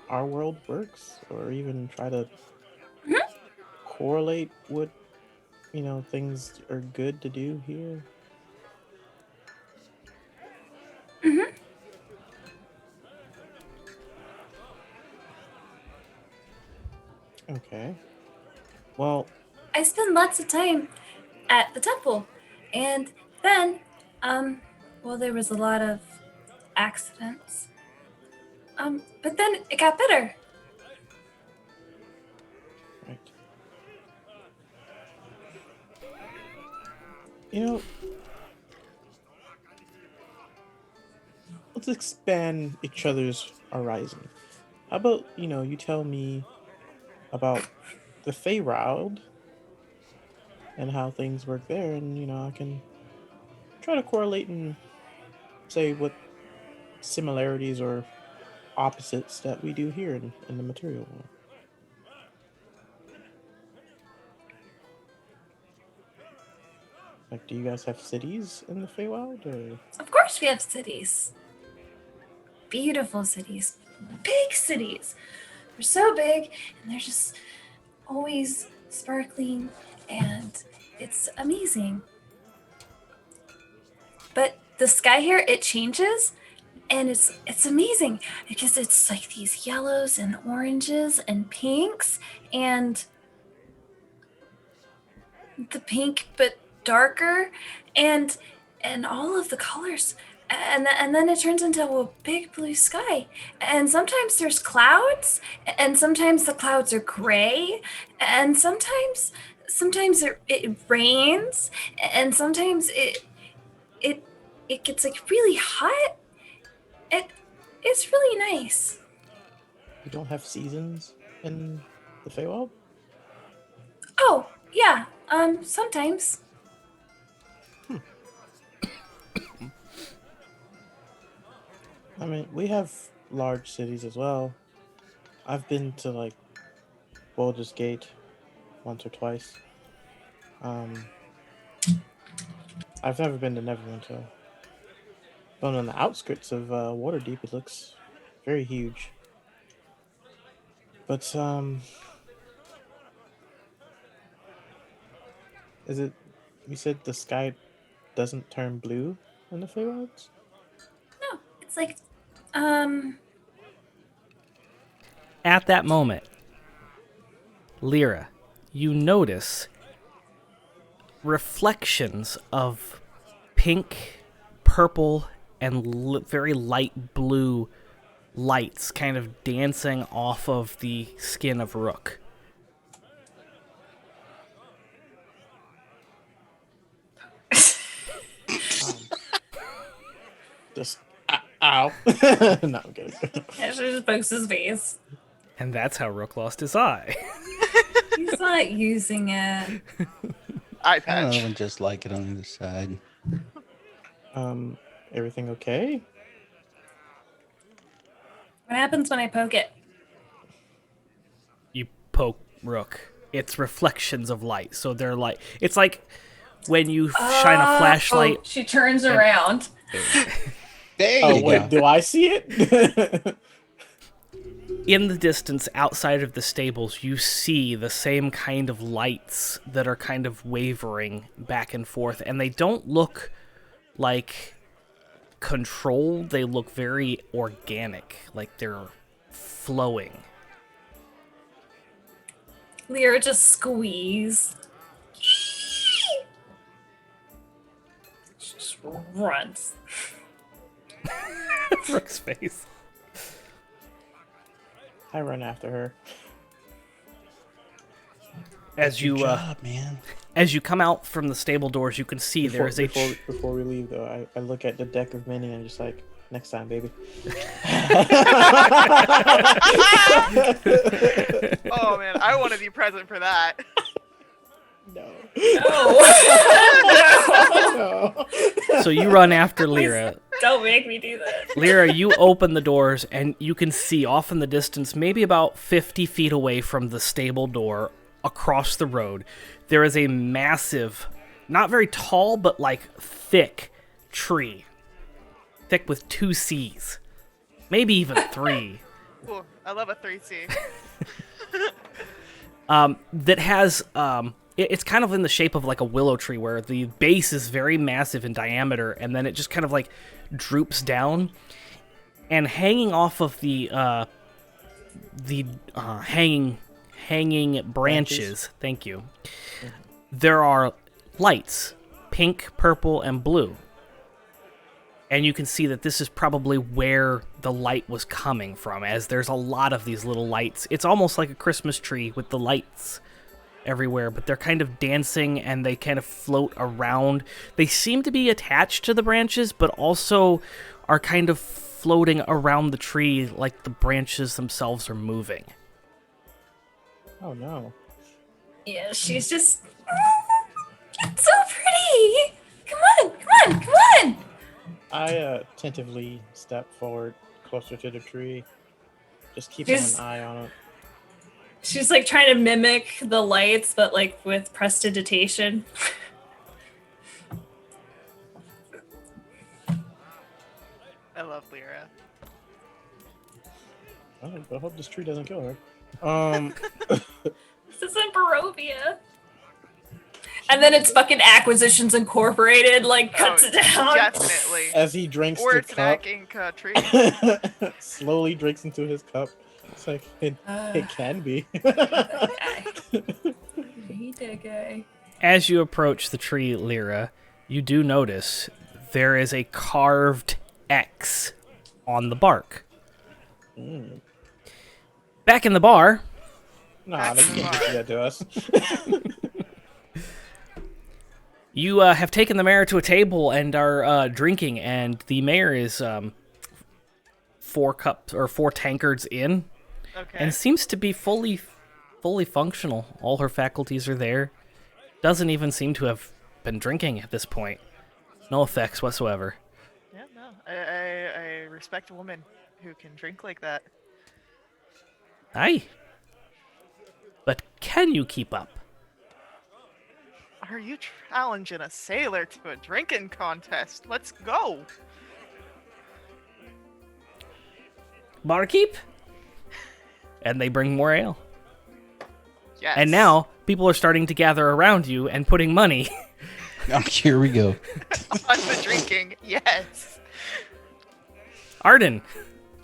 our world works, or even try to correlate what, things are good to do here? Okay. Well, I spend lots of time at the temple. And then, there was a lot of accidents. But then it got better. right. Let's expand each other's horizon. How about, you tell me about the Faye and how things work there, and, I can try to correlate and say what similarities or opposites that we do here in the material world. Like, do you guys have cities in the Feywild, or? Of course we have cities. Beautiful cities. Big cities. They're so big, and they're just always sparkling, and it's amazing. But the sky here, it changes, and it's amazing because it's like these yellows and oranges and pinks, and the pink but darker, and all of the colors, and then it turns into a big blue sky, and sometimes there's clouds, and sometimes the clouds are gray, and sometimes it rains, and sometimes it gets like really hot. It's really nice. You don't have seasons in the Feywild? Oh yeah, sometimes. I mean, we have large cities as well. I've been to like Baldur's Gate once or twice. I've never been to Neverwinter. But on the outskirts of Waterdeep, it looks very huge. But is it? You said the sky doesn't turn blue in the Feywilds? No, it's like At that moment, Lyra, you notice reflections of pink, purple, and very light blue lights kind of dancing off of the skin of Rook. Just ow. No, I'm kidding. Asher just pokes his face. And that's how Rook lost his eye. He's not using it. Eye I patch. don't just like it on the other side. Everything okay? What happens when I poke it? You poke Rook. It's reflections of light. So they're like, it's like when you shine a flashlight. Oh, she turns around. There Oh you wait, go. do I see it? In the distance outside of the stables, you see the same kind of lights that are kind of wavering back and forth, and they don't look like controlled. They look very organic, like they're flowing. Lyra just squeeze. She just runs. Rook's face. I run after her. As you Good job, man. as you come out from the stable doors, you can see there is a Before we leave, though, I look at the deck of many and I'm just like, next time, baby. Oh man, I want to be present for that. No. No. No. So you run after Lyra. Don't make me do that. Lyra, you open the doors and you can see off in the distance, maybe about 50 feet away from the stable door, across the road, there is a massive, not very tall, but like thick tree. Thick with 2 C's. Maybe even 3. Cool. I love a 3C. That has, it's kind of in the shape of like a willow tree where the base is very massive in diameter and then it just kind of like droops down. And hanging off of the hanging branches, thank you, there are lights, pink, purple, and blue. And you can see that this is probably where the light was coming from, as there's a lot of these little lights. It's almost like a Christmas tree with the lights everywhere, but they're kind of dancing and they kind of float around. They seem to be attached to the branches, but also are kind of floating around the tree like the branches themselves are moving. Oh no. Yeah, she's just. It's so pretty. Come on, come on, come I tentatively step forward closer to the tree, just keeping She's- an eye on it. She's like trying to mimic the lights, but like with prestidigitation. I love Lyra. I hope this tree doesn't kill her. This isn't Barovia. And then it's fucking Acquisitions Incorporated, like cuts it down. Definitely. As he drinks Or the it's an cup, acting tree. slowly drinks into his cup. It's like it can be. I hate that guy. As you approach the tree, Lyra, you do notice there is a carved X on the bark. Back in the bar, Nah, they can't do that to us. you have taken the mayor to a table and are drinking, and the mayor is 4 tankards in, Okay. and seems to be fully functional. All her faculties are there. Doesn't even seem to have been drinking at this point. No effects whatsoever. Yeah, no. I respect a woman who can drink like that. Aye. But can you keep up? Are you challenging a sailor to a drinking contest? Let's go. Barkeep? And they bring more ale. Yes. And now people are starting to gather around you and putting money. Oh, here we go. On the drinking, yes. Arden,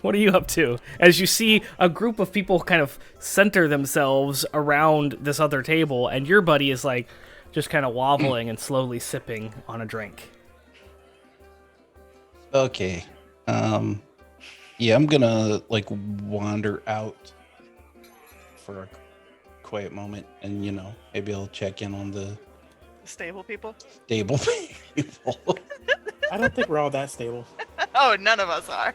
what are you up to? As you see a group of people kind of center themselves around this other table, and your buddy is like just kind of wobbling and slowly sipping on a drink. Okay. Yeah, I'm gonna like wander out for a quiet moment, and maybe I'll check in on the Stable people? stable people. I don't think we're all that stable. Oh, none of us are.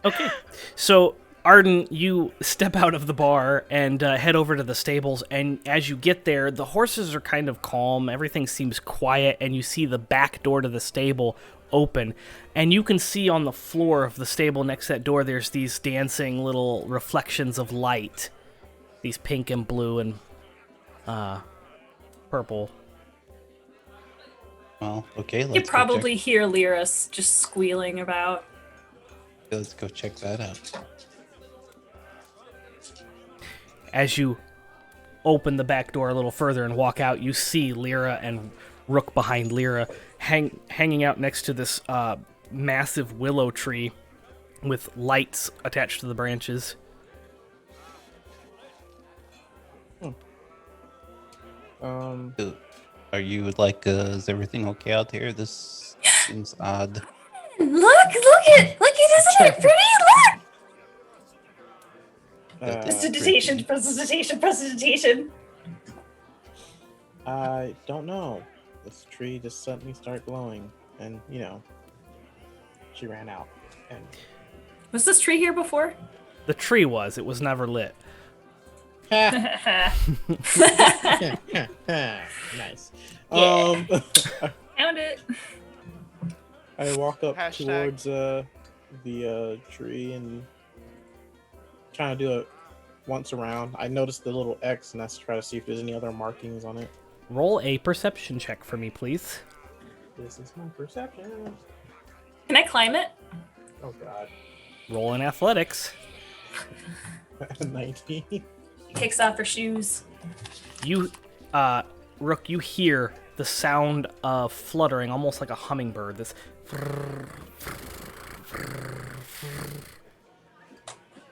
Okay. So, Arden, you step out of the bar and head over to the stables, and as you get there, the horses are kind of calm, everything seems quiet, and you see the back door to the stable open, and you can see on the floor of the stable next to that door, there's these dancing little reflections of light. These pink and blue and purple. Well, okay, You let's probably hear Lyra just squealing about. let's go check that out. As you open the back door a little further and walk out, you see Lyra and Rook behind Lyra hanging out next to this massive willow tree with lights attached to the branches. Are you like, is everything okay out here? This seems odd. Look, isn't it pretty? Look! Prestidigitation. I don't know. This tree just suddenly started glowing, and she ran out. And Was this tree here before? The tree was. It was never lit. nice. Found it. I walk up Hashtag. towards the tree and trying to do it once around. I noticed the little X, and that's to try to see if there's any other markings on it. Roll a perception check for me, please. This is my perception. Can I climb it? Oh god. Roll in athletics. 19. She takes off her shoes. You, Rook, you hear the sound of fluttering, almost like a hummingbird. This.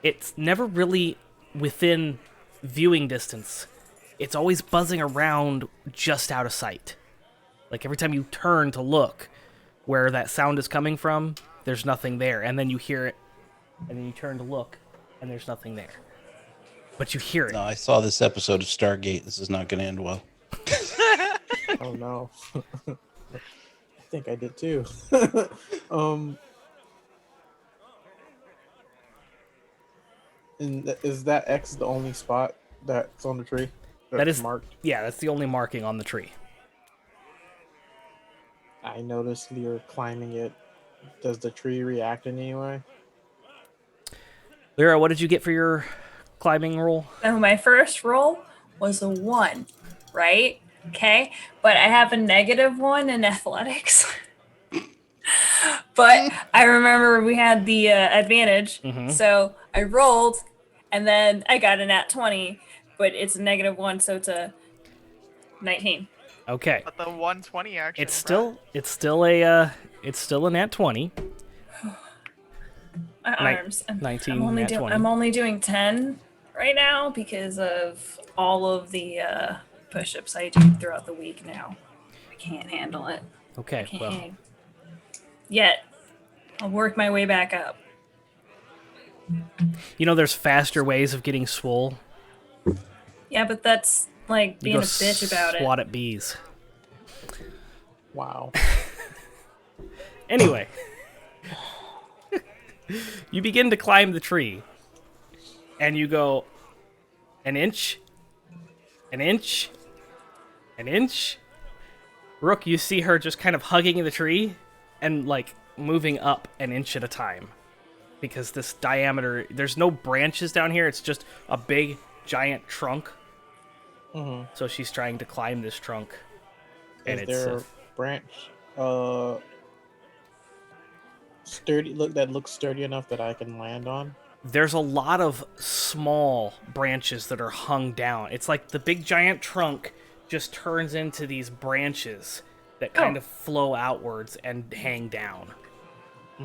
It's never really within viewing distance. It's always buzzing around just out of sight. Like every time you turn to look where that sound is coming from, there's nothing there. And then you hear it, and then you turn to look, and there's nothing there. But you hear it. No, I saw this episode of Stargate. This is not going to end well. Oh no. I think I did too. And is that X the only spot that's on the tree? That is marked. Yeah, that's the only marking on the tree. I noticed you're climbing it Does the tree react in any way? Lyra, what did you get for your climbing roll? So my first roll was a 1, right? Okay, but I have a -1 in athletics. But I remember we had the advantage, so I rolled, and then I got a nat 20, but it's a -1, so it's a 19. Okay. But the 120 action. It's still a nat 20. My arms. 19 I'm only nat 20. I'm only doing 10 right now because of all of the push-ups I do throughout the week now. I can't handle it. Okay, well, Can't. Yet, I'll work my way back up. you know there's faster ways of getting swole. Yeah, but that's like You being go a bitch about it. swat at bees. Wow. Anyway, you begin to climb the tree, and you go an inch, an inch, an inch. Rook, you see her just kind of hugging the tree and like moving up an inch at a time. Because this diameter, there's no branches down here, it's just a big, giant trunk. So she's trying to climb this trunk. And Is there a branch sturdy that looks sturdy enough that I can land on? there's a lot of small branches that are hung down. It's like the big giant trunk just turns into these branches that kind of flow outwards and hang down.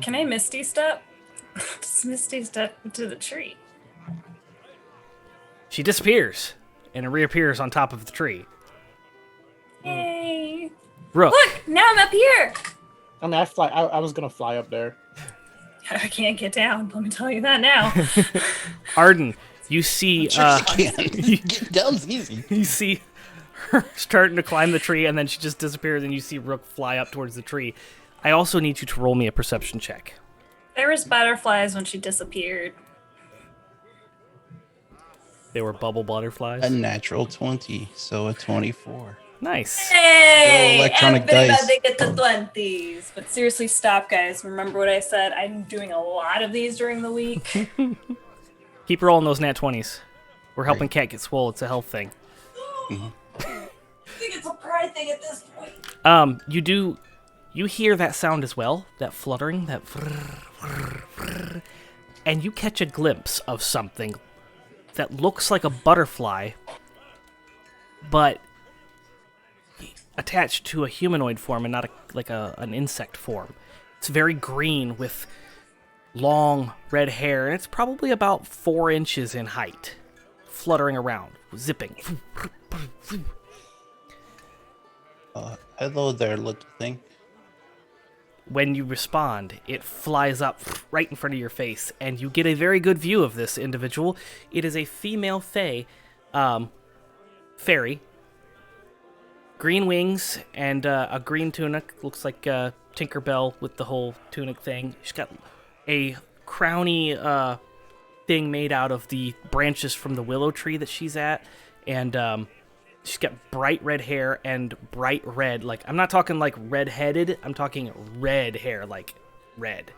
Can I Misty Step? Just Misty Step to the tree. She disappears and reappears on top of the tree. Yay! Rook, Look, now I'm up here. I mean, I was gonna fly up there. I can't get down. Let me tell you that now. Arden, you see Get down's easy. you see her starting to climb the tree, and then she just disappears, and you see Rook fly up towards the tree. I also need you to roll me a perception check. There was butterflies when she disappeared. They were bubble butterflies. A natural 20, so a 24. Nice. Hey! Electronic Everybody dice. get the 20s. But seriously, stop, guys. Remember what I said? I'm doing a lot of these during the week. Keep rolling those nat 20s. We're helping Cat get swole. It's a health thing. I think it's a pride thing at this point. You hear that sound as well, that fluttering, that and you catch a glimpse of something that looks like a butterfly, but attached to a humanoid form and not an insect form. It's very green with long red hair, and it's probably about 4 inches in height, fluttering around, zipping. Hello there, little thing. When you respond, it flies up right in front of your face, and you get a very good view of this individual. It is a female Faye, fairy. Green wings and a green tunic. Looks like Tinkerbell with the whole tunic thing. She's got a crowny thing made out of the branches from the willow tree that she's at, and she's got bright red hair and bright red, like, I'm not talking like red-headed, I'm talking red hair, like red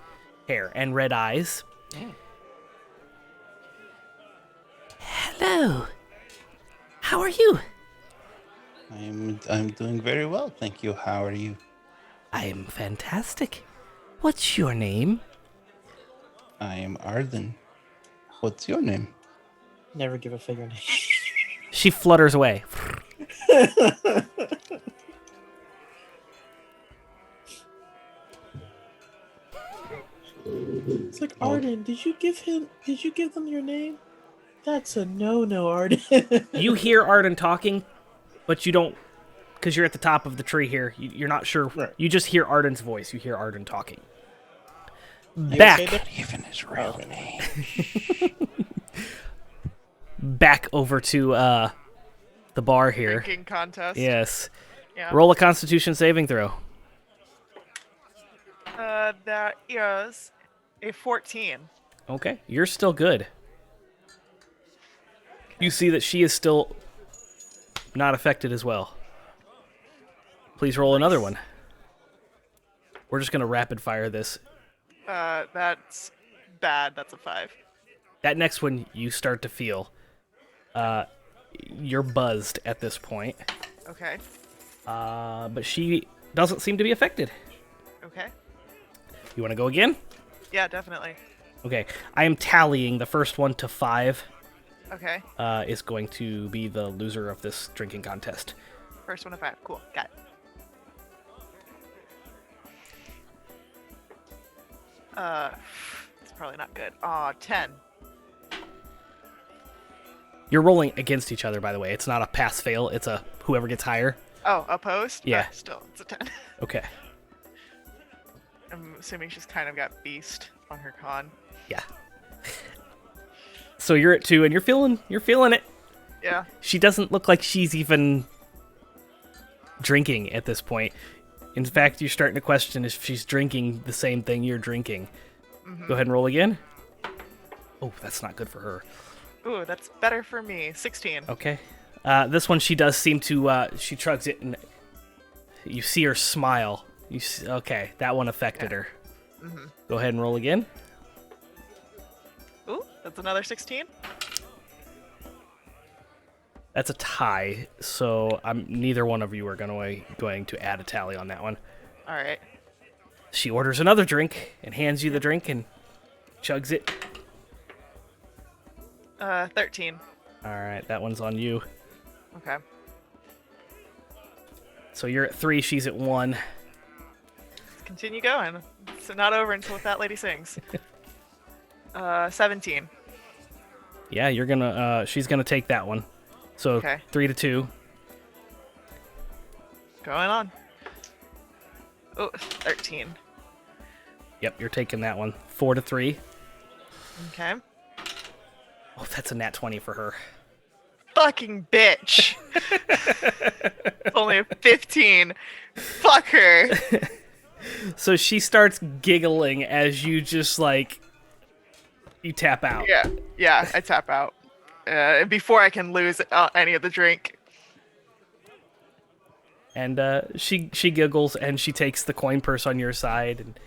hair and red eyes. Hello. How are you? I'm doing very well, thank you. How are you? I am fantastic. What's your name? I am Arden. What's your name? Never give a figure name. She flutters away. It's like, Arden, did you give them your name? That's a no, Arden. You hear Arden talking, but you don't, because you're at the top of the tree here. You're not sure. Right. You just hear Arden's voice. You hear Arden talking. You Back. okay there? Even his real name. Back over to the bar here. Drinking contest. Yes. Yeah. Roll a Constitution saving throw. That is a 14. Okay, you're still good. You see that she is still not affected as well. Please roll another one. We're just going to rapid fire this. That's bad. That's a 5. That next one you start to feel. You're buzzed at this point. Okay. But she doesn't seem to be affected. Okay. You want to go again? Yeah, definitely. Okay. I am tallying the first one to 5. Okay. Is going to be the loser of this drinking contest. First one to 5. Cool. Got it. It's probably not good. 10. You're rolling against each other, by the way. It's not a pass-fail. It's a whoever gets higher. Oh, opposed? Yeah. Still, it's a 10. Okay. I'm assuming she's kind of got beast on her con. Yeah. So you're at 2, and you're feeling it. Yeah. She doesn't look like she's even drinking at this point. In fact, you're starting to question if she's drinking the same thing you're drinking. Mm-hmm. Go ahead and roll again. Oh, that's not good for her. Ooh, that's better for me. 16. Okay. This one, she does seem to, she chugs it, and you see her smile. Okay, that one affected her. Mm-hmm. Go ahead and roll again. Ooh, that's another 16. That's a tie, so neither one of you are going to add a tally on that one. All right. She orders another drink and hands you the drink and chugs it. 13. All right, that one's on you. Okay. So you're at 3, she's at 1. Let's continue going. It's not over until that lady sings. 17. Yeah, she's gonna take that one. So Okay. 3-2. Going on. Oh, 13. Yep, you're taking that one. 4-3. Okay. Oh, that's a nat 20 for her. Fucking bitch. It's only a 15. Fuck her. So she starts giggling as you just you tap out. Yeah, I tap out. Before I can lose any of the drink. And she giggles and she takes the coin purse on your side and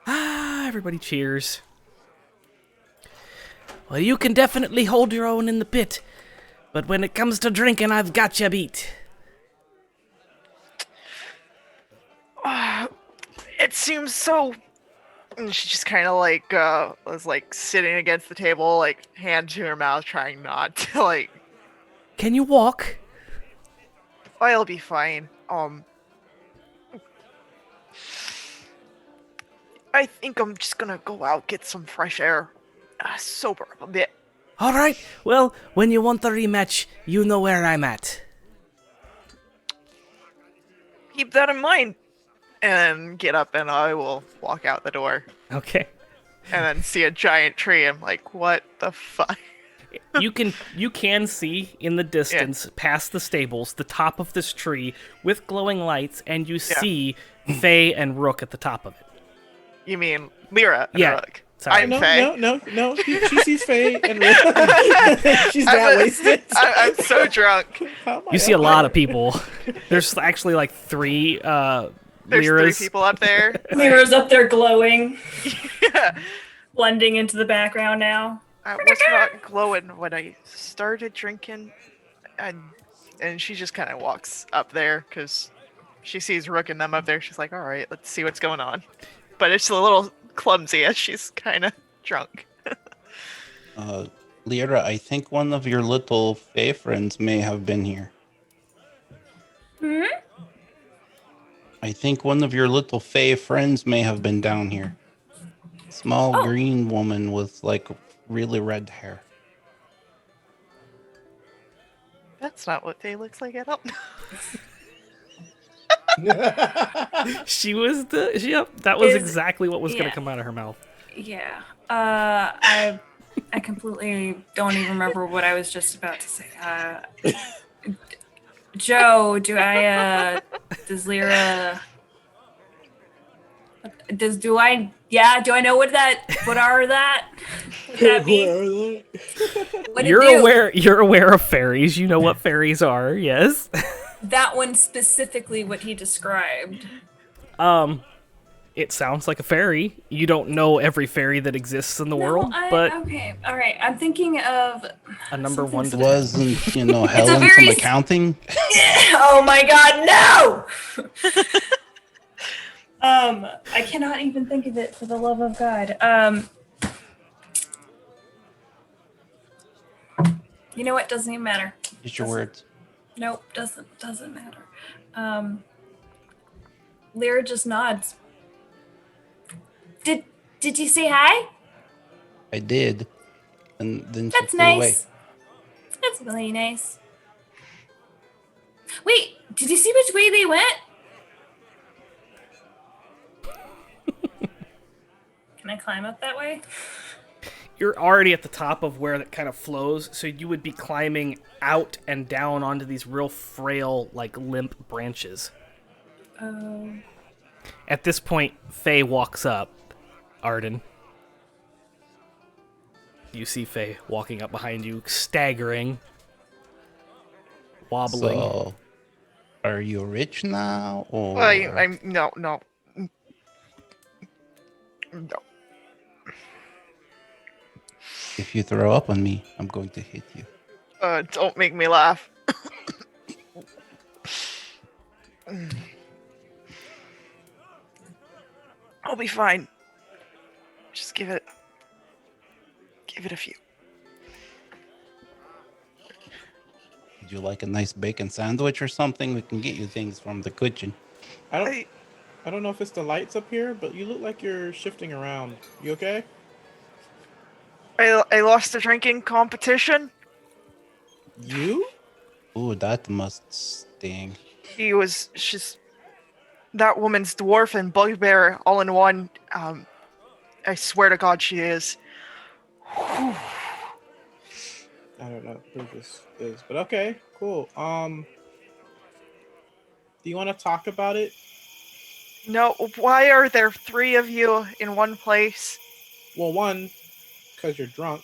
everybody cheers. Well, you can definitely hold your own in the pit, but when it comes to drinking, I've got you beat. It seems so. And she just kind of was sitting against the table, hand to her mouth, trying not to Can you walk? I'll be fine. I think I'm just gonna go out, get some fresh air, sober up a bit. All right. Well, when you want the rematch, you know where I'm at. Keep that in mind. And get up, and I will walk out the door. Okay. And then see a giant tree. I'm like, what the fuck? You can see in the distance, past the stables, the top of this tree with glowing lights, and you see Faye and Rook at the top of it. You mean Lyra and Rook? Sorry. I'm Faye. No. She sees Faye and Rook. She's that wasted. I'm so drunk. You see a lot of people. There's actually 3 There's Lyras. 3 people up there. Lyra's up there glowing, Yeah. blending into the background now. I was not glowing when I started drinking, and she just kind of walks up there because she sees Rook and them up there. She's like, all right, let's see what's going on. But it's a little clumsy as she's kind of drunk. Lyra, I think one of your little Fae friends may have been here. Hmm? I think one of your little Fae friends may have been down here. Small green woman with really red hair. That's not what Faye looks like at all. She was that was Is- exactly what was going yeah. to come out of her mouth. Yeah. I completely don't even remember what I was just about to say. Joe, do I know what that means? What it do? You're aware of fairies. You know what fairies are, It sounds like a fairy. You don't know every fairy that exists in the world, but okay, all right. I'm thinking of a number something 1 to 10. Wasn't, It's a Helen from very accounting? Oh my God, no! I cannot even think of it for the love of God. You know what? Doesn't even matter. Use your words. Nope, doesn't matter. Lyra just nods. Did you say hi? I did. And then she That's flew away. nice. That's really nice. Wait, did you see which way they went? Can I climb up that way? You're already at the top of where it kind of flows, so you would be climbing out and down onto these real frail, like limp branches. Oh. At this point, Faye walks up. Arden. You see Faye walking up behind you, staggering, wobbling. So, are you rich now, or I'm no. if you throw up on me, I'm going to hit you? Don't make me laugh. I'll be fine. Just give it a few. Would you like a nice bacon sandwich or something? We can get you things from the kitchen. I don't know if it's the lights up here, but you look like you're shifting around. You okay? I lost the drinking competition. You? Ooh, that must sting. She's that woman's dwarf and bugbear all in one. I swear to God she is. I don't know who this is, but okay, cool. Do you want to talk about it? No, why are there 3 of you in one place? Well, 1, because you're drunk.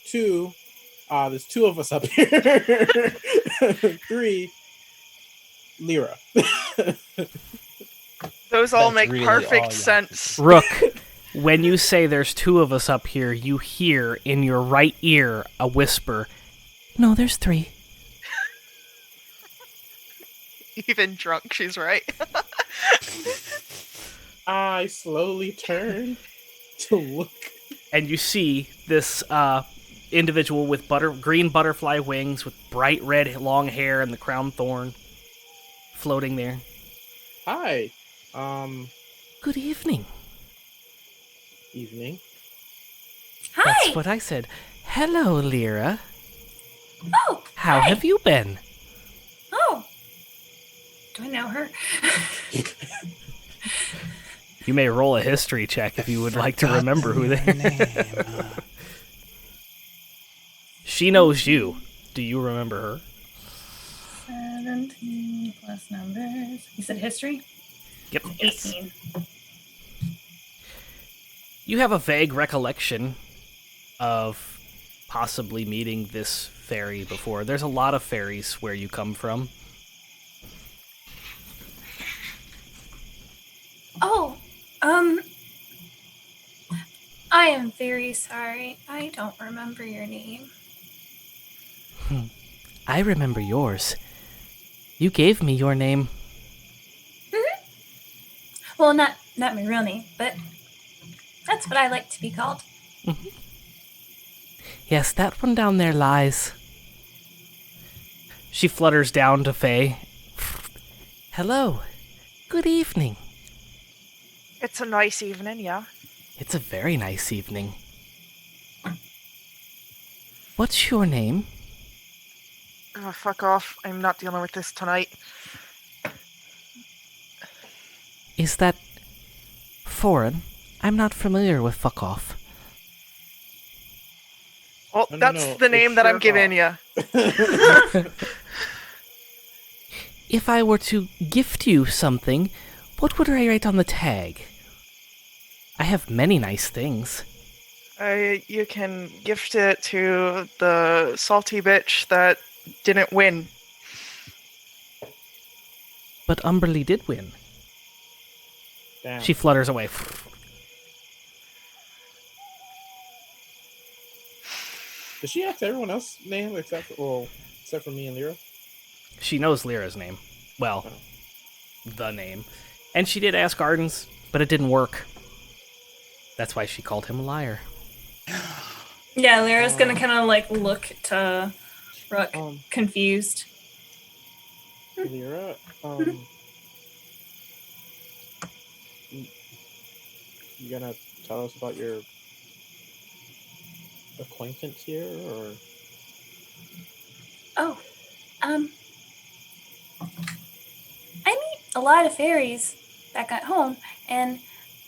2, there's 2 of us up here. 3, Lyra. Those all That's make really all perfect y'all. sense. Rook, when you say there's 2 of us up here, you hear in your right ear a whisper. No, there's 3. Even drunk, she's right. I slowly turn to look. And you see this individual with green butterfly wings with bright red long hair and the crown thorn floating there. Hi. Good evening. Evening. Hi. That's what I said. Hello, Lyra. Oh. How hi. have you been? Oh. Do I know her? You may roll a history check if you would like to remember who they name. She knows you. Do you remember her? 17 plus numbers. You said history? Yep. 18. You have a vague recollection of possibly meeting this fairy before. There's a lot of fairies where you come from. Oh, I am very sorry. I don't remember your name. I remember yours. You gave me your name. Well, not my real name, but that's what I like to be called. Yes, that one down there lies. She flutters down to Faye. Hello. Good evening. It's a nice evening, yeah. It's a very nice evening. What's your name? Oh, fuck off. I'm not dealing with this tonight. Is that foreign? I'm not familiar with fuck off. Well, No, that's the name it's that I'm Sherlock. giving you. If I were to gift you something, what would I write on the tag? I have many nice things. You can gift it to the salty bitch that didn't win. But Umberly did win. Damn. She flutters away. Does she ask everyone else's name except for me and Lyra? She knows Lyra's name. Well, the name. And she did ask Arden's, but it didn't work. That's why she called him a liar. Yeah, Lyra's gonna kind of like look to Rook, confused. Lyra, you gonna tell us about your acquaintance here, or? Oh, I meet a lot of fairies back at home, and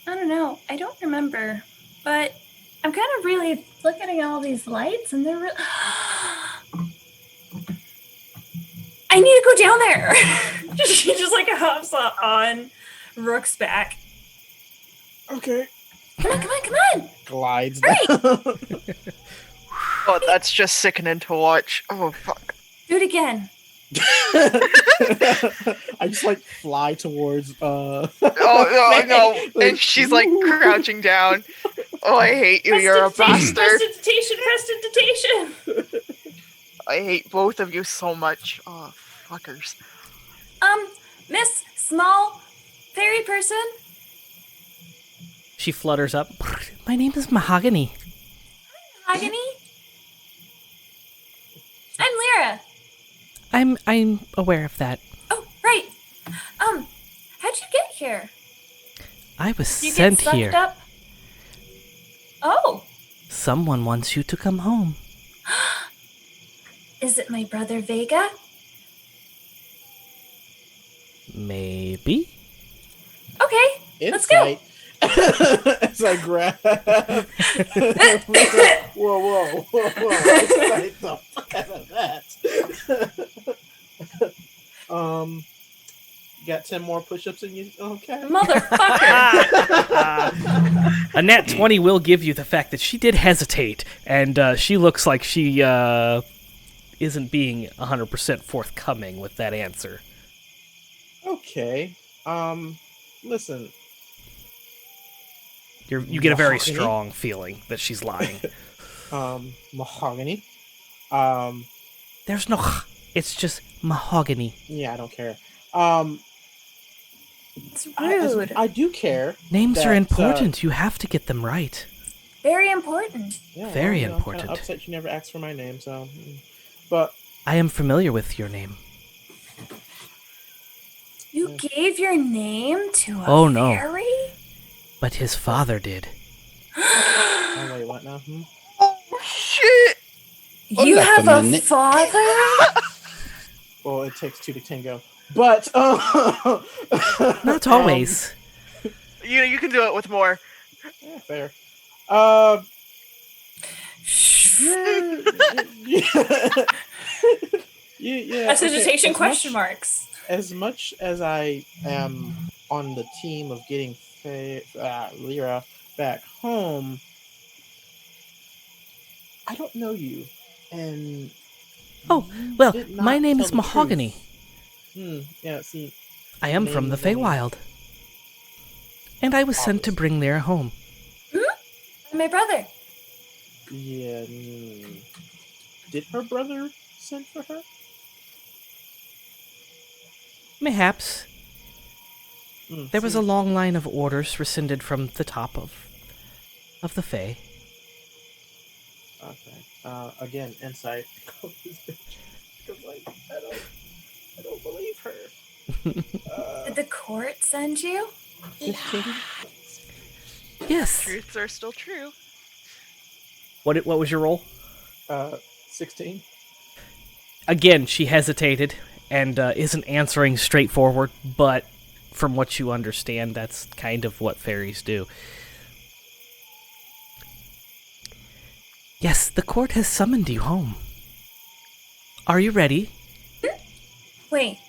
I don't know, I don't remember, but I'm kind of really looking at all these lights, and they're I need to go down there. She just like hops on Rook's back. Okay. Come on. Glides Hurry! down. Oh, that's just sickening to watch. Oh, fuck. Do it again. I just like fly towards Oh, no. And she's like crouching down. Oh, I hate you. You're a bastard. Prestidigitation. I hate both of you so much. Oh, fuckers. Miss Small Fairy Person. She flutters up. My name is Mahogany. Mahogany. I'm Lyra. I'm aware of that. Oh, right. How'd you get here? I was Did you sent get sucked here. up? Oh. Someone wants you to come home. Is it my brother Vega? Maybe? Okay, let's go. insight. As I grab. whoa. Insight the fuck out of that. You got 10 more push-ups in you? Okay. Motherfucker. A nat 20 will give you the fact that she did hesitate, and she looks like she isn't being 100% forthcoming with that answer. Okay. Listen. You get a very Mahogany? strong feeling that she's lying. Mahogany. There's no... It's just mahogany. Yeah, I don't care. It's rude. I do care. Names are that, important. You have to get them right. Very important. Yeah, Very I'm important. kinda upset you never asked for my name, so. But I am familiar with your name. You gave your name to a Oh, no. fairy? But his father did. oh wait, what now? Oh, shit. You Hold up have a a minute. father? Well, it takes two to tango. But Not always. You can do it with more. Yeah, fair. Yeah. Prestidigitation okay, question marks. As much as I am on the team of getting Lyra back home, I don't know you, and Oh, you well, did my not name tell is the Mahogany. truth. Yeah, see, I am from Name the is Mahogany. Feywild. And I was sent to bring Lyra home. My brother. yeah. Did her brother send for her? Mayhaps. There was see, a long line of orders rescinded from the top of the Fae. Okay. Again, insight. Because like I don't believe her. Did the court send you? 15? Yes. Truths are still true. What was your role? 16. Again, she hesitated and isn't answering straightforward, but from what you understand, that's kind of what fairies do. Yes, the court has summoned you home. Are you ready? Wait.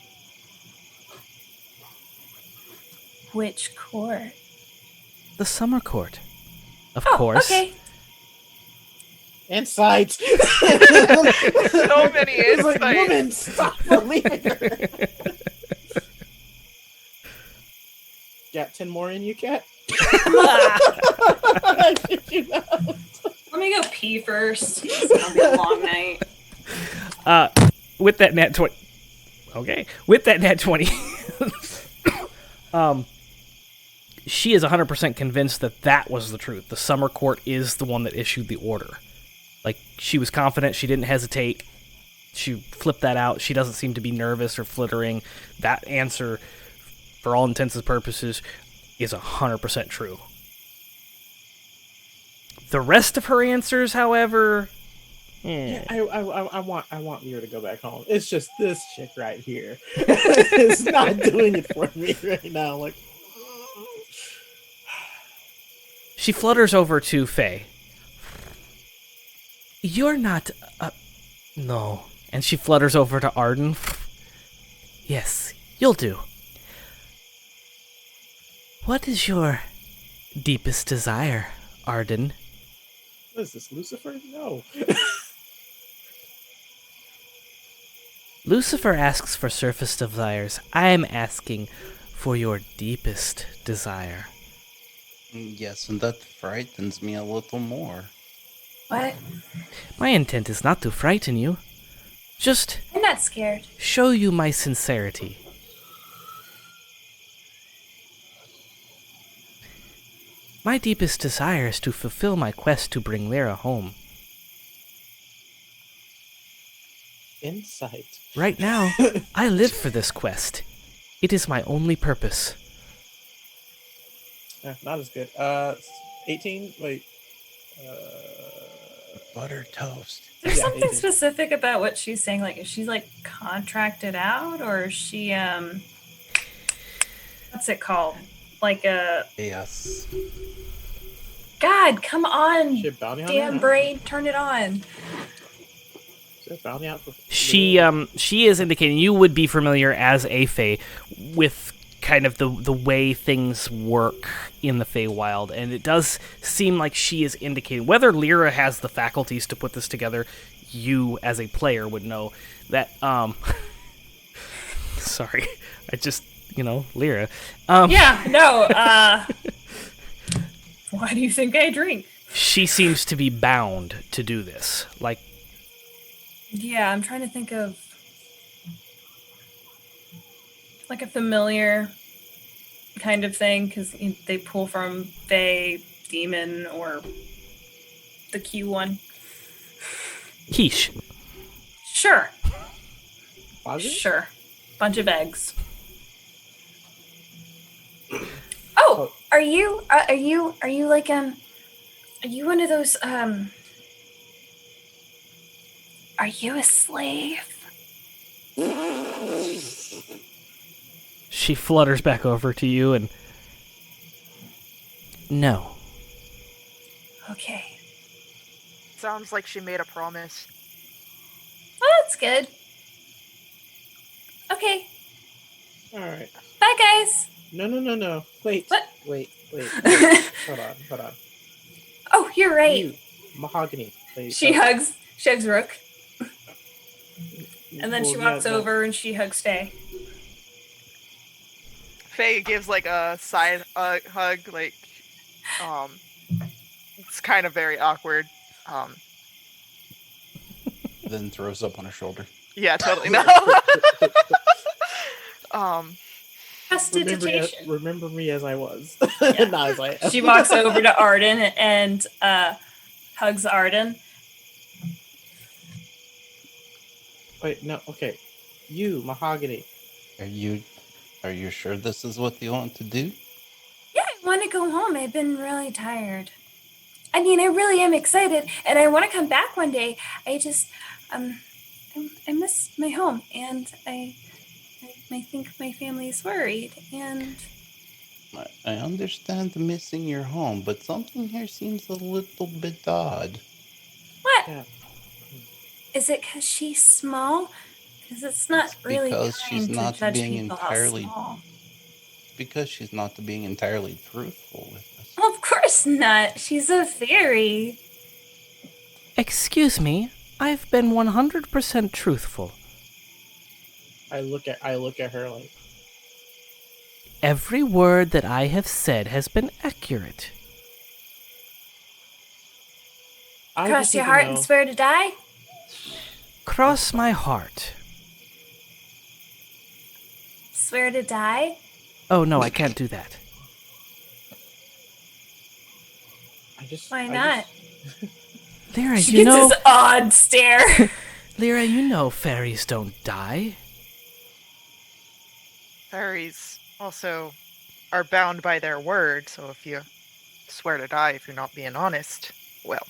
Which court? The summer court. Of Oh, course. okay. Insight. So many It's like, insights. woman, stop believing her. Got 10 more in you, cat? Let me go pee first. It's gonna be a long night. With that nat 20. Okay. With that nat 20. She is 100% convinced that was the truth. The summer court is the one that issued the order. Like, she was confident. She didn't hesitate. She flipped that out. She doesn't seem to be nervous or flittering. That answer, for all intents and purposes, is 100% true. The rest of her answers, however... Yeah, I want Lyra to go back home. It's just this chick right here. It's not doing it for me right now. Like, She flutters over to Faye. You're not... no. And she flutters over to Arden. Yes, you'll do. What is your deepest desire, Arden? what is this, Lucifer? No. Lucifer asks for surface desires. I am asking for your deepest desire. Yes, and that frightens me a little more. What? My intent is not to frighten you. Just I'm not scared. show you my sincerity. My deepest desire is to fulfill my quest to bring Lyra home. Insight. Right now, I live for this quest. It is my only purpose. Not as good. 18? Wait. Butter toast. Is there Yeah, something 18. specific about what she's saying? Like, is she like contracted out, or is she what's it called? Like a Yes. God, come on, Is she a bounty hunter? damn brain, turn it on. Is there a bounty out for She is indicating you would be familiar as a Fae with kind of the way things work in the Feywild, and it does seem like she is indicating, whether Lyra has the faculties to put this together, you as a player would know that sorry, I just, Lyra. Yeah, no, why do you think I drink? She seems to be bound to do this. Like, Yeah, I'm trying to think of like a familiar kind of thing, because they pull from Faye, Demon, or the Q one. quiche. Sure, Positive? sure. Bunch of eggs. Oh, are you like are you one of those are you a slave? She flutters back over to you and... No. Okay. Sounds like she made a promise. Well, that's good. Okay. Alright. Bye, guys. No. Wait. What? Wait. Hold on. Oh, you're right. You, Mahogany. Wait, She hugs Rook, and then she well, walks yeah, over and she hugs Faye. Faye gives like a side hug, like it's kind of very awkward. Then throws up on her shoulder. Yeah, totally no. Prestidigitation. Remember me as I was. Yeah. Not as I am. She walks over to Arden and hugs Arden. Wait, no, okay. You, Mahogany. Are you sure this is what you want to do? Yeah, I want to go home. I've been really tired. I mean, I really am excited, and I want to come back one day. I just, I miss my home, and I think my family's worried, and... I understand missing your home, but something here seems a little bit odd. What? Yeah. Is it because she's small? Because it's not It's really because kind she's to not judge being people entirely- how small. Because she's not being entirely truthful with us. Well, of course not. She's a fairy. Excuse me, I've been 100% truthful. I look at her like, Every word that I have said has been accurate. I Cross just your need to heart know- and swear to die? Cross my heart. Swear to die? Oh, no, I can't do that. Why not? Lyra, She you gets know... this odd stare. Lyra, you know fairies don't die. Fairies also are bound by their word, so if you swear to die if you're not being honest, well,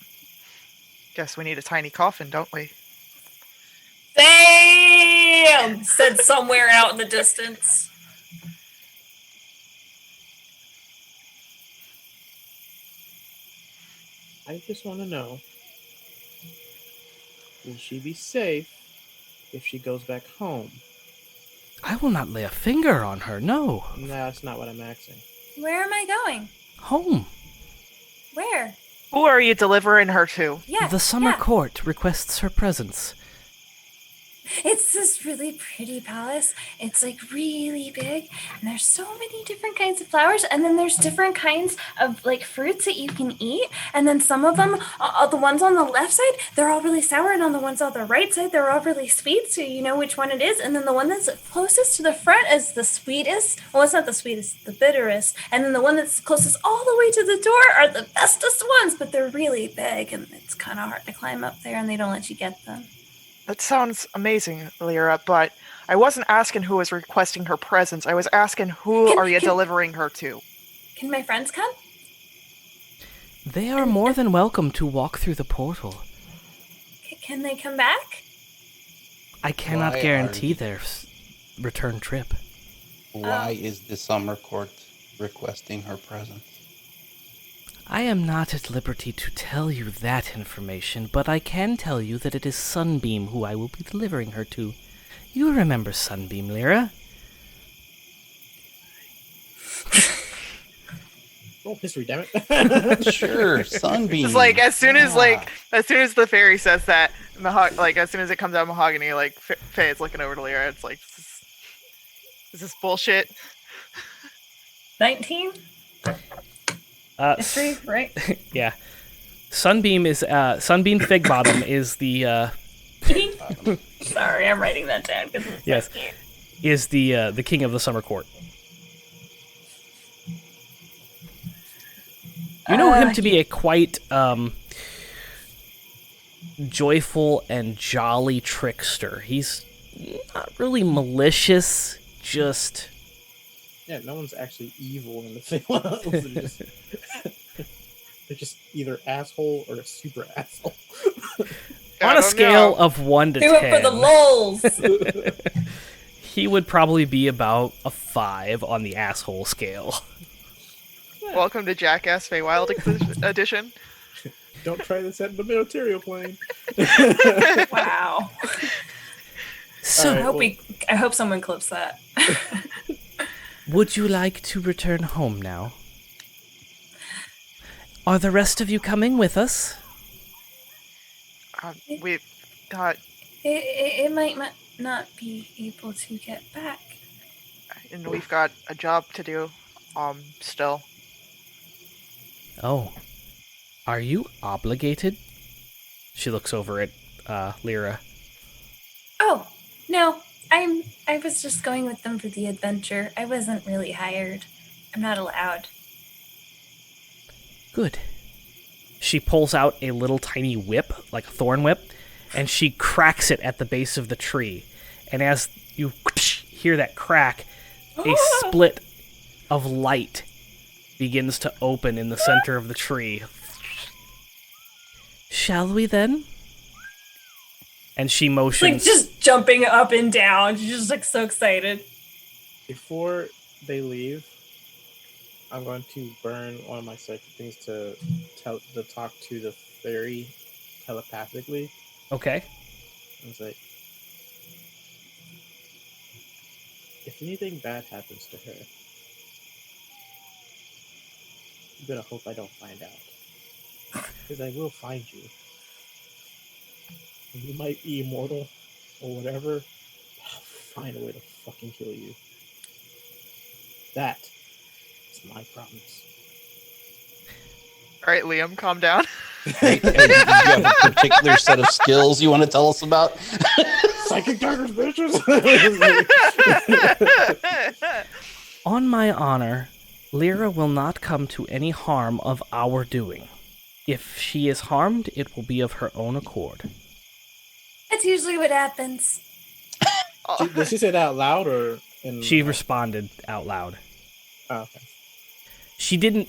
guess we need a tiny coffin, don't we? Damn! Said somewhere out in the distance. I just want to know, will she be safe if she goes back home? I will not lay a finger on her, no. No, that's not what I'm asking. Where am I going? Home. Where? Who are you delivering her to? Yeah. The summer yeah. court requests her presence. It's this really pretty palace. It's like really big, and there's so many different kinds of flowers, and then there's different kinds of like fruits that you can eat, and then some of them, the ones on the left side, they're all really sour, and on the ones on the right side, they're all really sweet, so you know which one it is, and then the one that's closest to the front is the sweetest. Well, it's not the sweetest, the bitterest, and then the one that's closest all the way to the door are the bestest ones, but they're really big, and it's kind of hard to climb up there, and they don't let you get them. That sounds amazing, Lyra, but I wasn't asking who was requesting her presence. I was asking who are you delivering her to? Can my friends come? They are more than welcome to walk through the portal. Can they come back? I cannot Why guarantee are- their return trip. Why is the summer court requesting her presence? I am not at liberty to tell you that information, but I can tell you that it is Sunbeam who I will be delivering her to. You remember Sunbeam, Lyra? Roll history, damn it. Sure, Sunbeam. It's like as soon as Yeah. as soon as the fairy says that, as soon as it comes out mahogany, like Faye is looking over to Lyra. It's like, is this bullshit? 19? History, right? Yeah. Sunbeam is Sunbeam Figbottom is the Sorry, I'm writing that down. 'Cause it's yes so cute. is the king of the summer court. You know him to be a quite joyful and jolly trickster. He's not really malicious, just Yeah, no one's actually evil in the thing. They're just either asshole or a super asshole. on a scale of 1 to Do 10. it for the lulz. He would probably be about a 5 on the asshole scale. Welcome to Jackass Faye Wild Edition. Don't try this at the material plane. Wow. So, Alright, I hope someone clips that. would you like to return home now? Are the rest of you coming with us? We've got, It might not be able to get back. and we've got a job to do. Still. Oh. Are you obligated? She looks over at Lyra. Oh, no. I was just going with them for the adventure. I wasn't really hired. I'm not allowed. Good. She pulls out a little tiny whip, like a thorn whip, and she cracks it at the base of the tree. And as you hear that crack, a split of light begins to open in the center of the tree. Shall we then? And she Like motions. just jumping up and down. She's just like so excited. Before they leave, I'm going to burn one of my psychic things to talk to the fairy telepathically. Okay. I was like, if anything bad happens to her, I'm gonna hope I don't find out. Because I will find you. And you might be immortal or whatever. I'll find a way to fucking kill you. That is my promise. All right, Liam, calm down. Right? And do you have a particular set of skills you want to tell us about? Psychic daggers, bitches! On my honor, Lyra will not come to any harm of our doing. If she is harmed, it will be of her own accord. That's usually what happens. Did she say that out loud or in? She responded out loud. Oh, okay. She didn't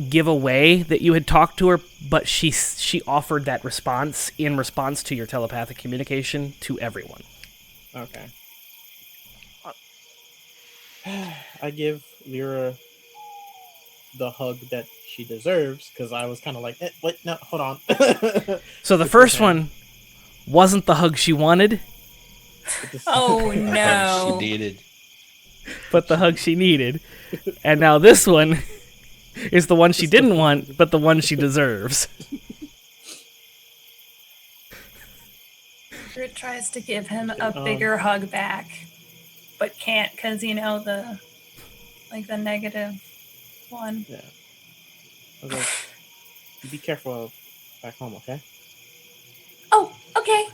give away that you had talked to her, but she offered that response in response to your telepathic communication to everyone. Okay. I give Lyra the hug that she deserves because I was kind of like, wait, no, hold on. So the first one wasn't the hug she wanted, Oh no. She needed. but the hug she needed. And now this one is the one she didn't want, but the one she deserves. Lyra tries to give him a bigger hug back, but can't because the negative one. Yeah. I was like, you be careful back home, okay? Oh, okay.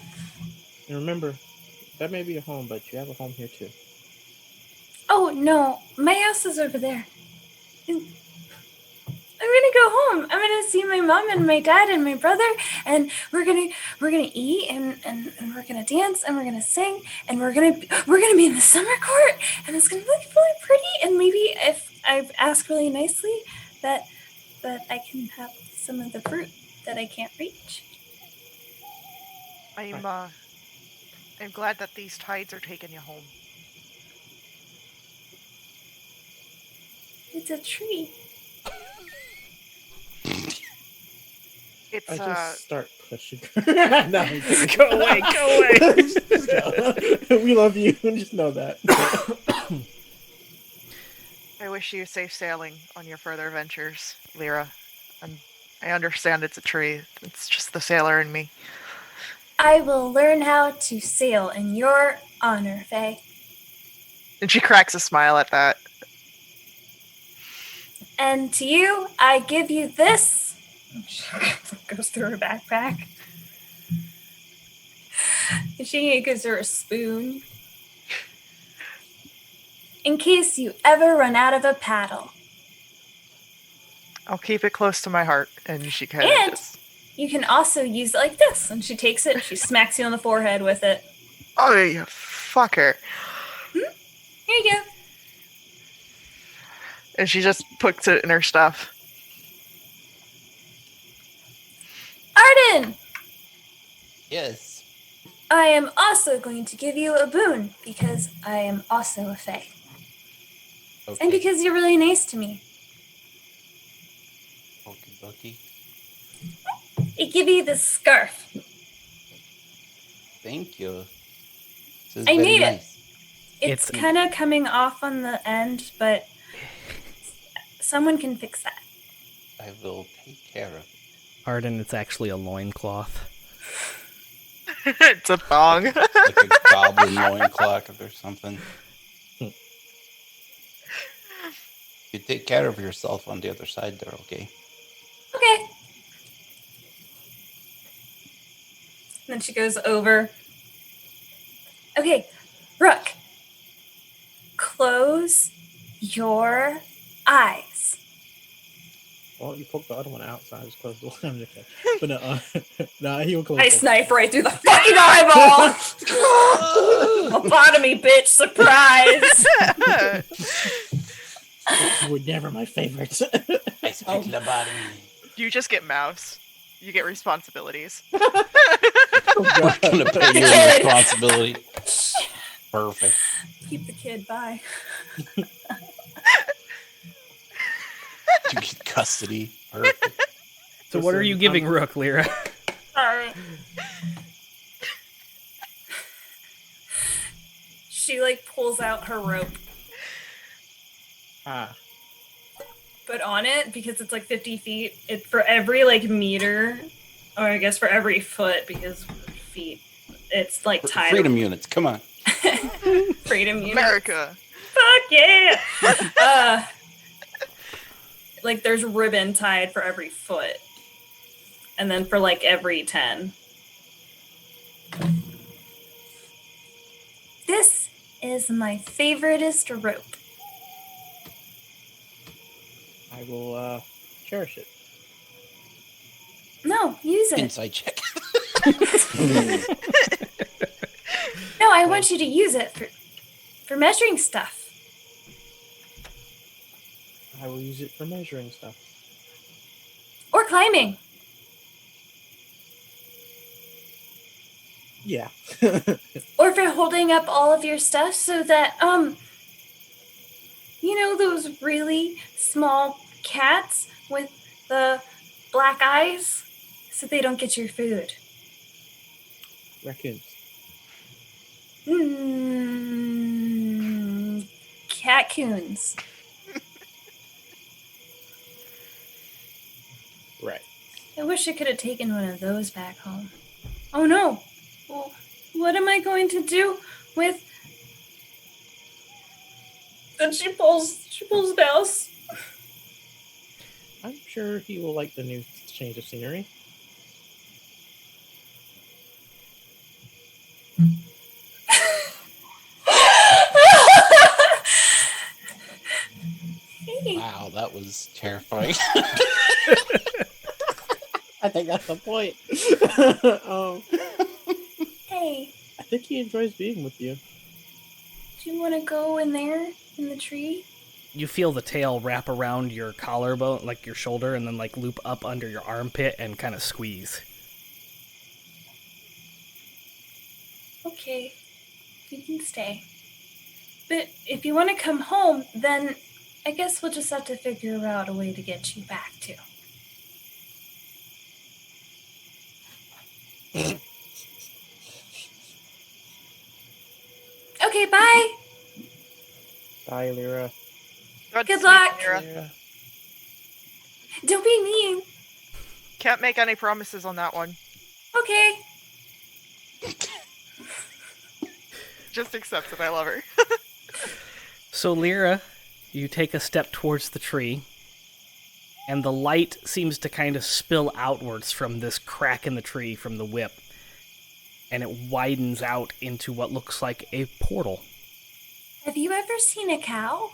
And remember, that may be your home, but you have a home here too. Oh no, my house is over there. I'm gonna go home. I'm gonna see my mom and my dad and my brother, and we're gonna eat and we're gonna dance and we're gonna sing and we're gonna be in the summer court and it's gonna be really pretty, and maybe if I ask really nicely that I can have some of the fruit that I can't reach. I'm glad that these tides are taking you home. It's a tree. It's I just start pushing her. No, Go away, go away. Just go. We love you, just know that. I wish you safe sailing on your further adventures, Lyra. I understand it's a tree. It's just the sailor in me. I will learn how to sail in your honor, Faye. And she cracks a smile at that. And to you, I give you this. She goes through her backpack. And she gives her a spoon. In case you ever run out of a paddle. I'll keep it close to my heart. And she kind And of just... you can also use it like this. And she takes it and she smacks you on the forehead with it. Oh, you fucker. Here you go. And she just puts it in her stuff. Arden! Yes. I am also going to give you a boon because I am also a Fae. Okay. And because you're really nice to me. Okie dokie. I give you this scarf. Thank you. This is I very made it. nice. It's It's- kind of coming off on the end, but someone can fix that. I will take care of it. Arden, it's actually a loincloth. It's a thong. Like a goblin loincloth or something. You take care of yourself on the other side there, okay? Okay. And then she goes over. Okay, Rook. Close your eyes. Well, you poked the other one out, so I just closed the one. I'm just kidding. But no, he will close I both. snipe right through the fucking eyeball. Lobotomy, bitch! Surprise! You were never my favorite. I speak lobotomy. You just get mouths. You get responsibilities. Oh, We're God. gonna pay your responsibility. Perfect. Keep the kid. Bye. You get custody. Perfect. So what are you giving Rook, Lyra? Sorry. She pulls out her rope, but on it, because it's 50 feet, it for every meter, or I guess for every foot, because feet, it's tied. Freedom units, come on. Freedom unit. America. Fuck Yeah. Like there's ribbon tied for every foot. And then for like every 10. This is my favoriteest rope. I will cherish it. No, use it. Inside check. No, I want you to use it for measuring stuff. I will use it for measuring stuff. Or climbing. Yeah. Or for holding up all of your stuff so that, you know those really small cats with the black eyes? So they don't get your food. Raccoons. Catcoons. Right. I wish I could have taken one of those back home. Oh no! Well, what am I going to do with... And she pulls mouse. I'm sure he will like the new change of scenery. Wow, that was terrifying. I think that's the point. Hey, I think he enjoys being with you. do you want to go in there, in the tree? You feel the tail wrap around your collarbone, like your shoulder, and then like loop up under your armpit and kind of squeeze. Okay, you can stay. But if you want to come home, then I guess we'll just have to figure out a way to get you back too. Okay, bye. Bye, Lyra. Good luck. Lyra. Lyra. Don't be mean. Can't make any promises on that one. Okay. Just accept it. I love her. So Lyra, you take a step towards the tree, and the light seems to kind of spill outwards from this crack in the tree from the whip, and it widens out into what looks like a portal. Have you ever seen a cow?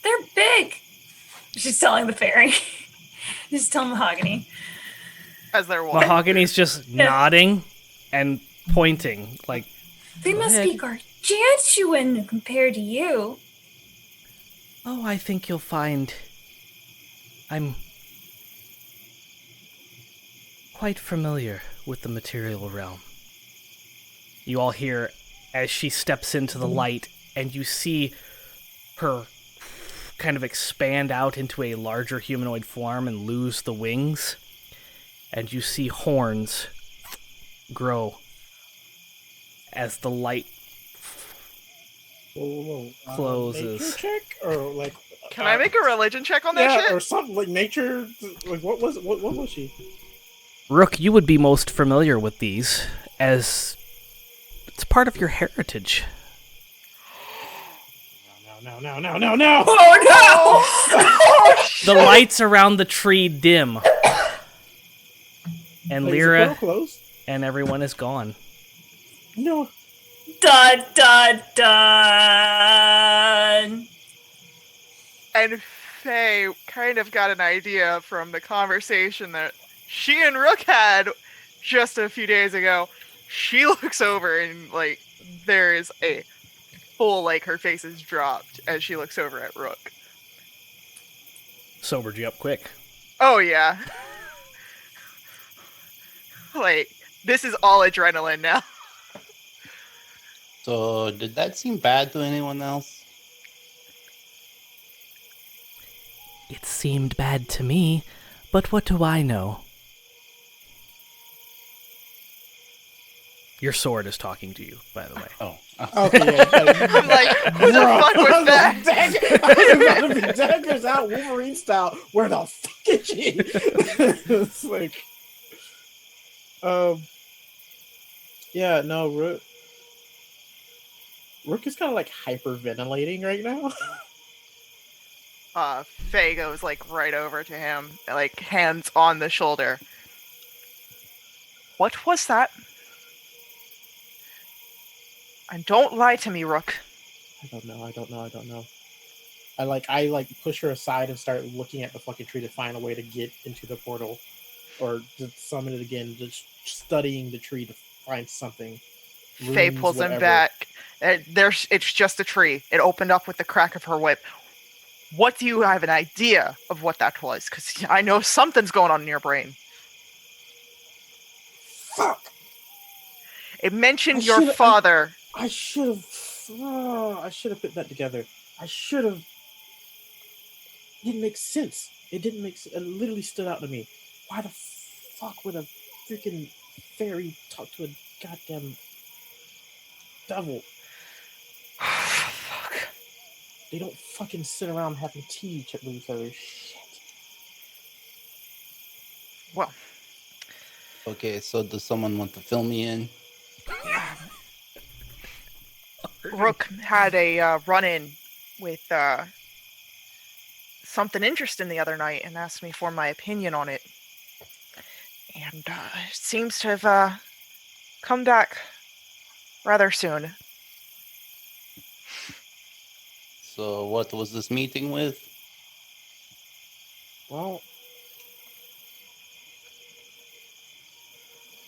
They're big. She's telling the fairy. She's telling Mahogany. As they're walking. Mahogany's just nodding and pointing, like, They Go must ahead. be gargantuan compared to you. oh, I think you'll find I'm quite familiar with the material realm. You all hear as she steps into the light, and you see her kind of expand out into a larger humanoid form and lose the wings, and you see horns grow as the light Whoa. Closes. Nature check or like? Can I make a religion check on that Yeah, shit? or something like nature. Like what was she? Rook, you would be most familiar with these, as it's part of your heritage. No. Oh The lights around the tree dim, and Like, is the Lyra portal closed? and everyone is gone. No. no! Dun dun dun! And Faye kind of got an idea from the conversation that she and Rook had just a few days ago. She looks over and, like, there is a full, like, her face is dropped as she looks over at Rook. Sobered you up quick. Oh, yeah. Like, this is all adrenaline now. So, did that seem bad to anyone else? It seemed bad to me, but what do I know? Your sword is talking to you, by the way. Oh. Okay. Yeah, I'm like, who the fuck was that? I was about to be daggers out, Wolverine style. Where the fuck is she? It's like, yeah, no, Rook is kind of like hyperventilating right now. Faye goes like right over to him, like hands on the shoulder. What was that? And don't lie to me, Rook. I don't know. I push her aside and start looking at the fucking tree to find a way to get into the portal, or to summon it again. Just studying the tree to find something. Faye Runes, pulls him whatever. back. It's just a tree. It opened up with the crack of her whip. What do you have an idea of what that was? Because I know something's going on in your brain. Fuck! It mentioned your father. I should have put that together. I should have. It didn't make sense. It literally stood out to me. Why the fuck would a freaking fairy talk to a goddamn devil? Fuck. They don't fucking sit around having tea with each other. Shit. Well. Okay, so does someone want to fill me in? Rook had a run-in with something interesting the other night and asked me for my opinion on it. And it seems to have come back rather soon. So what was this meeting with? Well,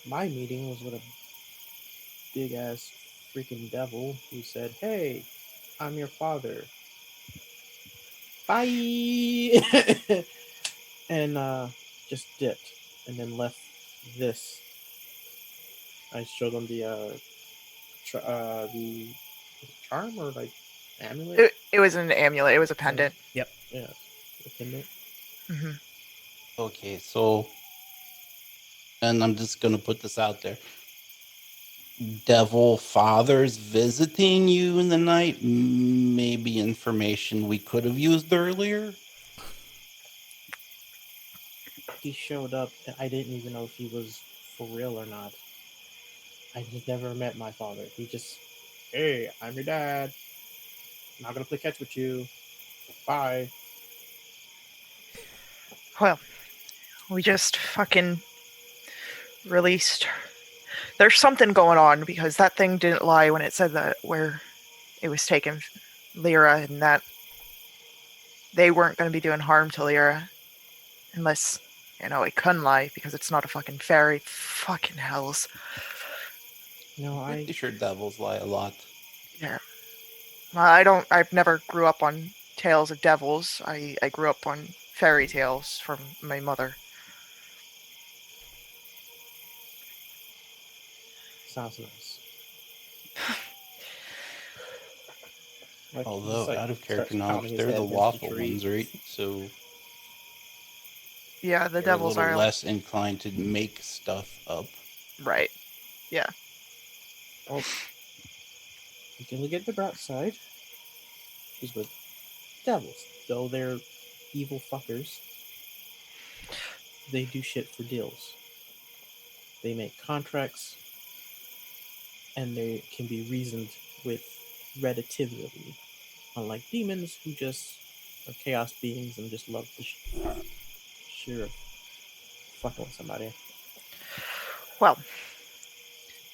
my meeting was with a big ass freaking devil who said, "Hey, I'm your father. Bye," and just dipped and then left this. I showed them the charm or like amulet. It was an amulet. It was a pendant. Yep. Yeah, a pendant. Mm-hmm. Okay, so, and I'm just gonna put this out there. Devil Father's visiting you in the night. Maybe information we could have used earlier. He showed up and I didn't even know if he was for real or not. I just never met my father. He just, "Hey, I'm your dad. I'm not gonna play catch with you. Bye." Well, we just fucking released. There's something going on because that thing didn't lie when it said that where it was taken, Lyra, and that they weren't going to be doing harm to Lyra. Unless, it couldn't lie because it's not a fucking fairy. Fucking hells. No, Pretty sure devils lie a lot. Yeah. I've never grew up on tales of devils. I grew up on fairy tales from my mother. sounds nice. Although, out of character starts knowledge, pounding his they're head the against lawful tree. ones, right? So Yeah, the they're devils a little are less inclined to make stuff up. right. Yeah. Well, you can look at the bright side. Is with devils, though they're evil fuckers. They do shit for deals. They make contracts, and they can be reasoned with relatively. Unlike demons, who just are chaos beings and just love the sheer of fucking with somebody. Well,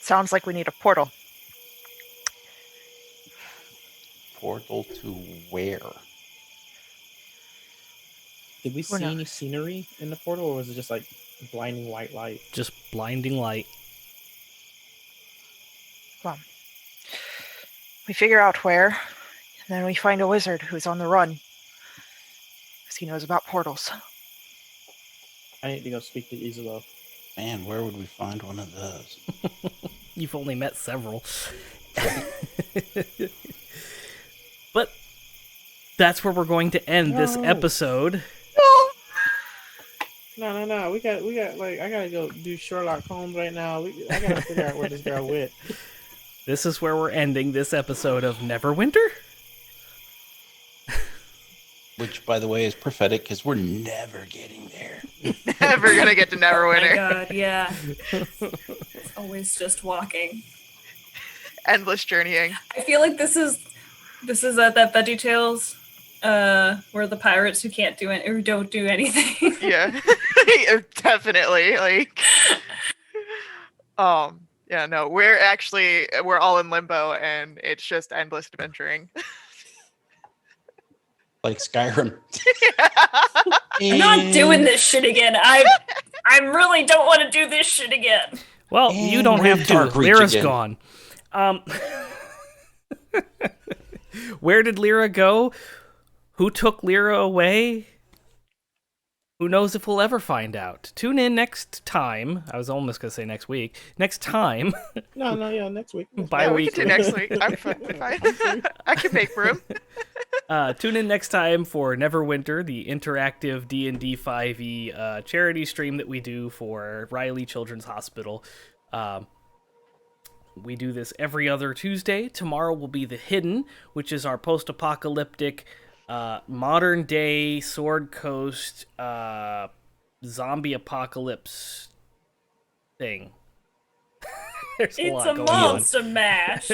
sounds like we need a portal. Portal to where? Did we Who see any knows? scenery in the portal, or was it just like blinding white light? Just blinding light. Well, we figure out where, and then we find a wizard who's on the run. Because he knows about portals. I need to go speak to Isolo. Man, where would we find one of those? You've only met several. But that's where we're going to end this No. episode. No. We got like, I gotta go do Sherlock Holmes right now. I gotta figure out where this girl went. This is where we're ending this episode of Neverwinter. Which, by the way, is prophetic because we're never getting there. Never gonna get to Oh my Neverwinter. god, yeah. It's always just walking. endless journeying. I feel like this is that VeggieTales, where the pirates who can't do it or don't do anything. Yeah, definitely. Like, yeah, no, we're all in limbo, and it's just endless adventuring. Like Skyrim. I'm not doing this shit again. I really don't want to do this shit again. Well, you And don't we're have to. Dark Reach Lyra's again. gone. Where did Lyra go? Who took Lyra away? Who knows if we'll ever find out? Tune in next time. I was almost going to say next week. Next time. No, yeah, next week. Bye Yeah, we week. can do next week. I'm fine. I can make room. Tune in next time for Neverwinter, the interactive D&D 5e charity stream that we do for Riley Children's Hospital. We do this every other Tuesday. Tomorrow will be The Hidden, which is our post-apocalyptic, modern-day Sword Coast zombie apocalypse thing. There's a It's lot a going on. monster mash.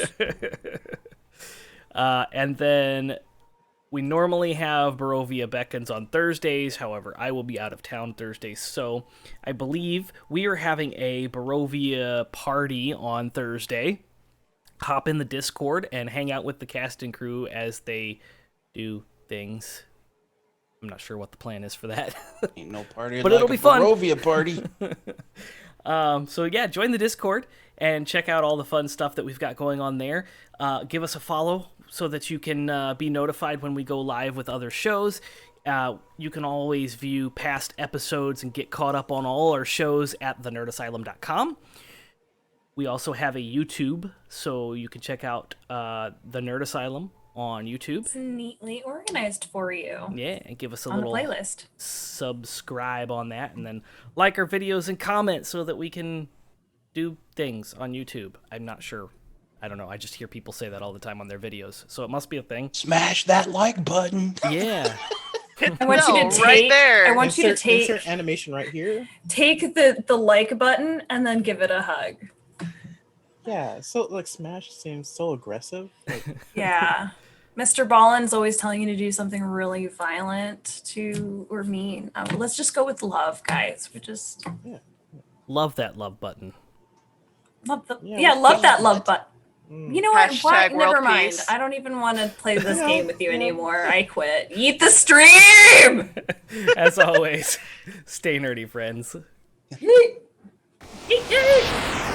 And then we normally have Barovia Beckons on Thursdays. However, I will be out of town Thursdays. So I believe we are having a Barovia party on Thursday. Hop in the Discord and hang out with the cast and crew as they do things. I'm not sure what the plan is for that. Ain't no party But like it'll be a fun. Barovia party. So yeah, join the Discord and check out all the fun stuff that we've got going on there. Give us a follow so that you can be notified when we go live with other shows. You can always view past episodes and get caught up on all our shows at thenerdasylum.com. We also have a YouTube, so you can check out The Nerd Asylum on YouTube. It's neatly organized for you Yeah, and give us a on the little playlist. subscribe on that, and then like our videos and comment so that we can do things on YouTube. I'm not sure. I don't know. I just hear people say that all the time on their videos, so it must be a thing. Smash that like button. Yeah. I want you to take. right there. I want you to take insert animation right here. the like button and then give it a hug. Yeah, so like Smash seems so aggressive. Like, Yeah. Mr. Ballin's always telling you to do something really violent or mean. Let's just go with love, guys. We just Love that love button. love Yeah, love that love button. mm. You know what? Hashtag world Never mind. peace. I don't even want to play this game with you anymore. I quit. Eat the stream! As always, stay nerdy, friends. Yeet. Yeet, yeet.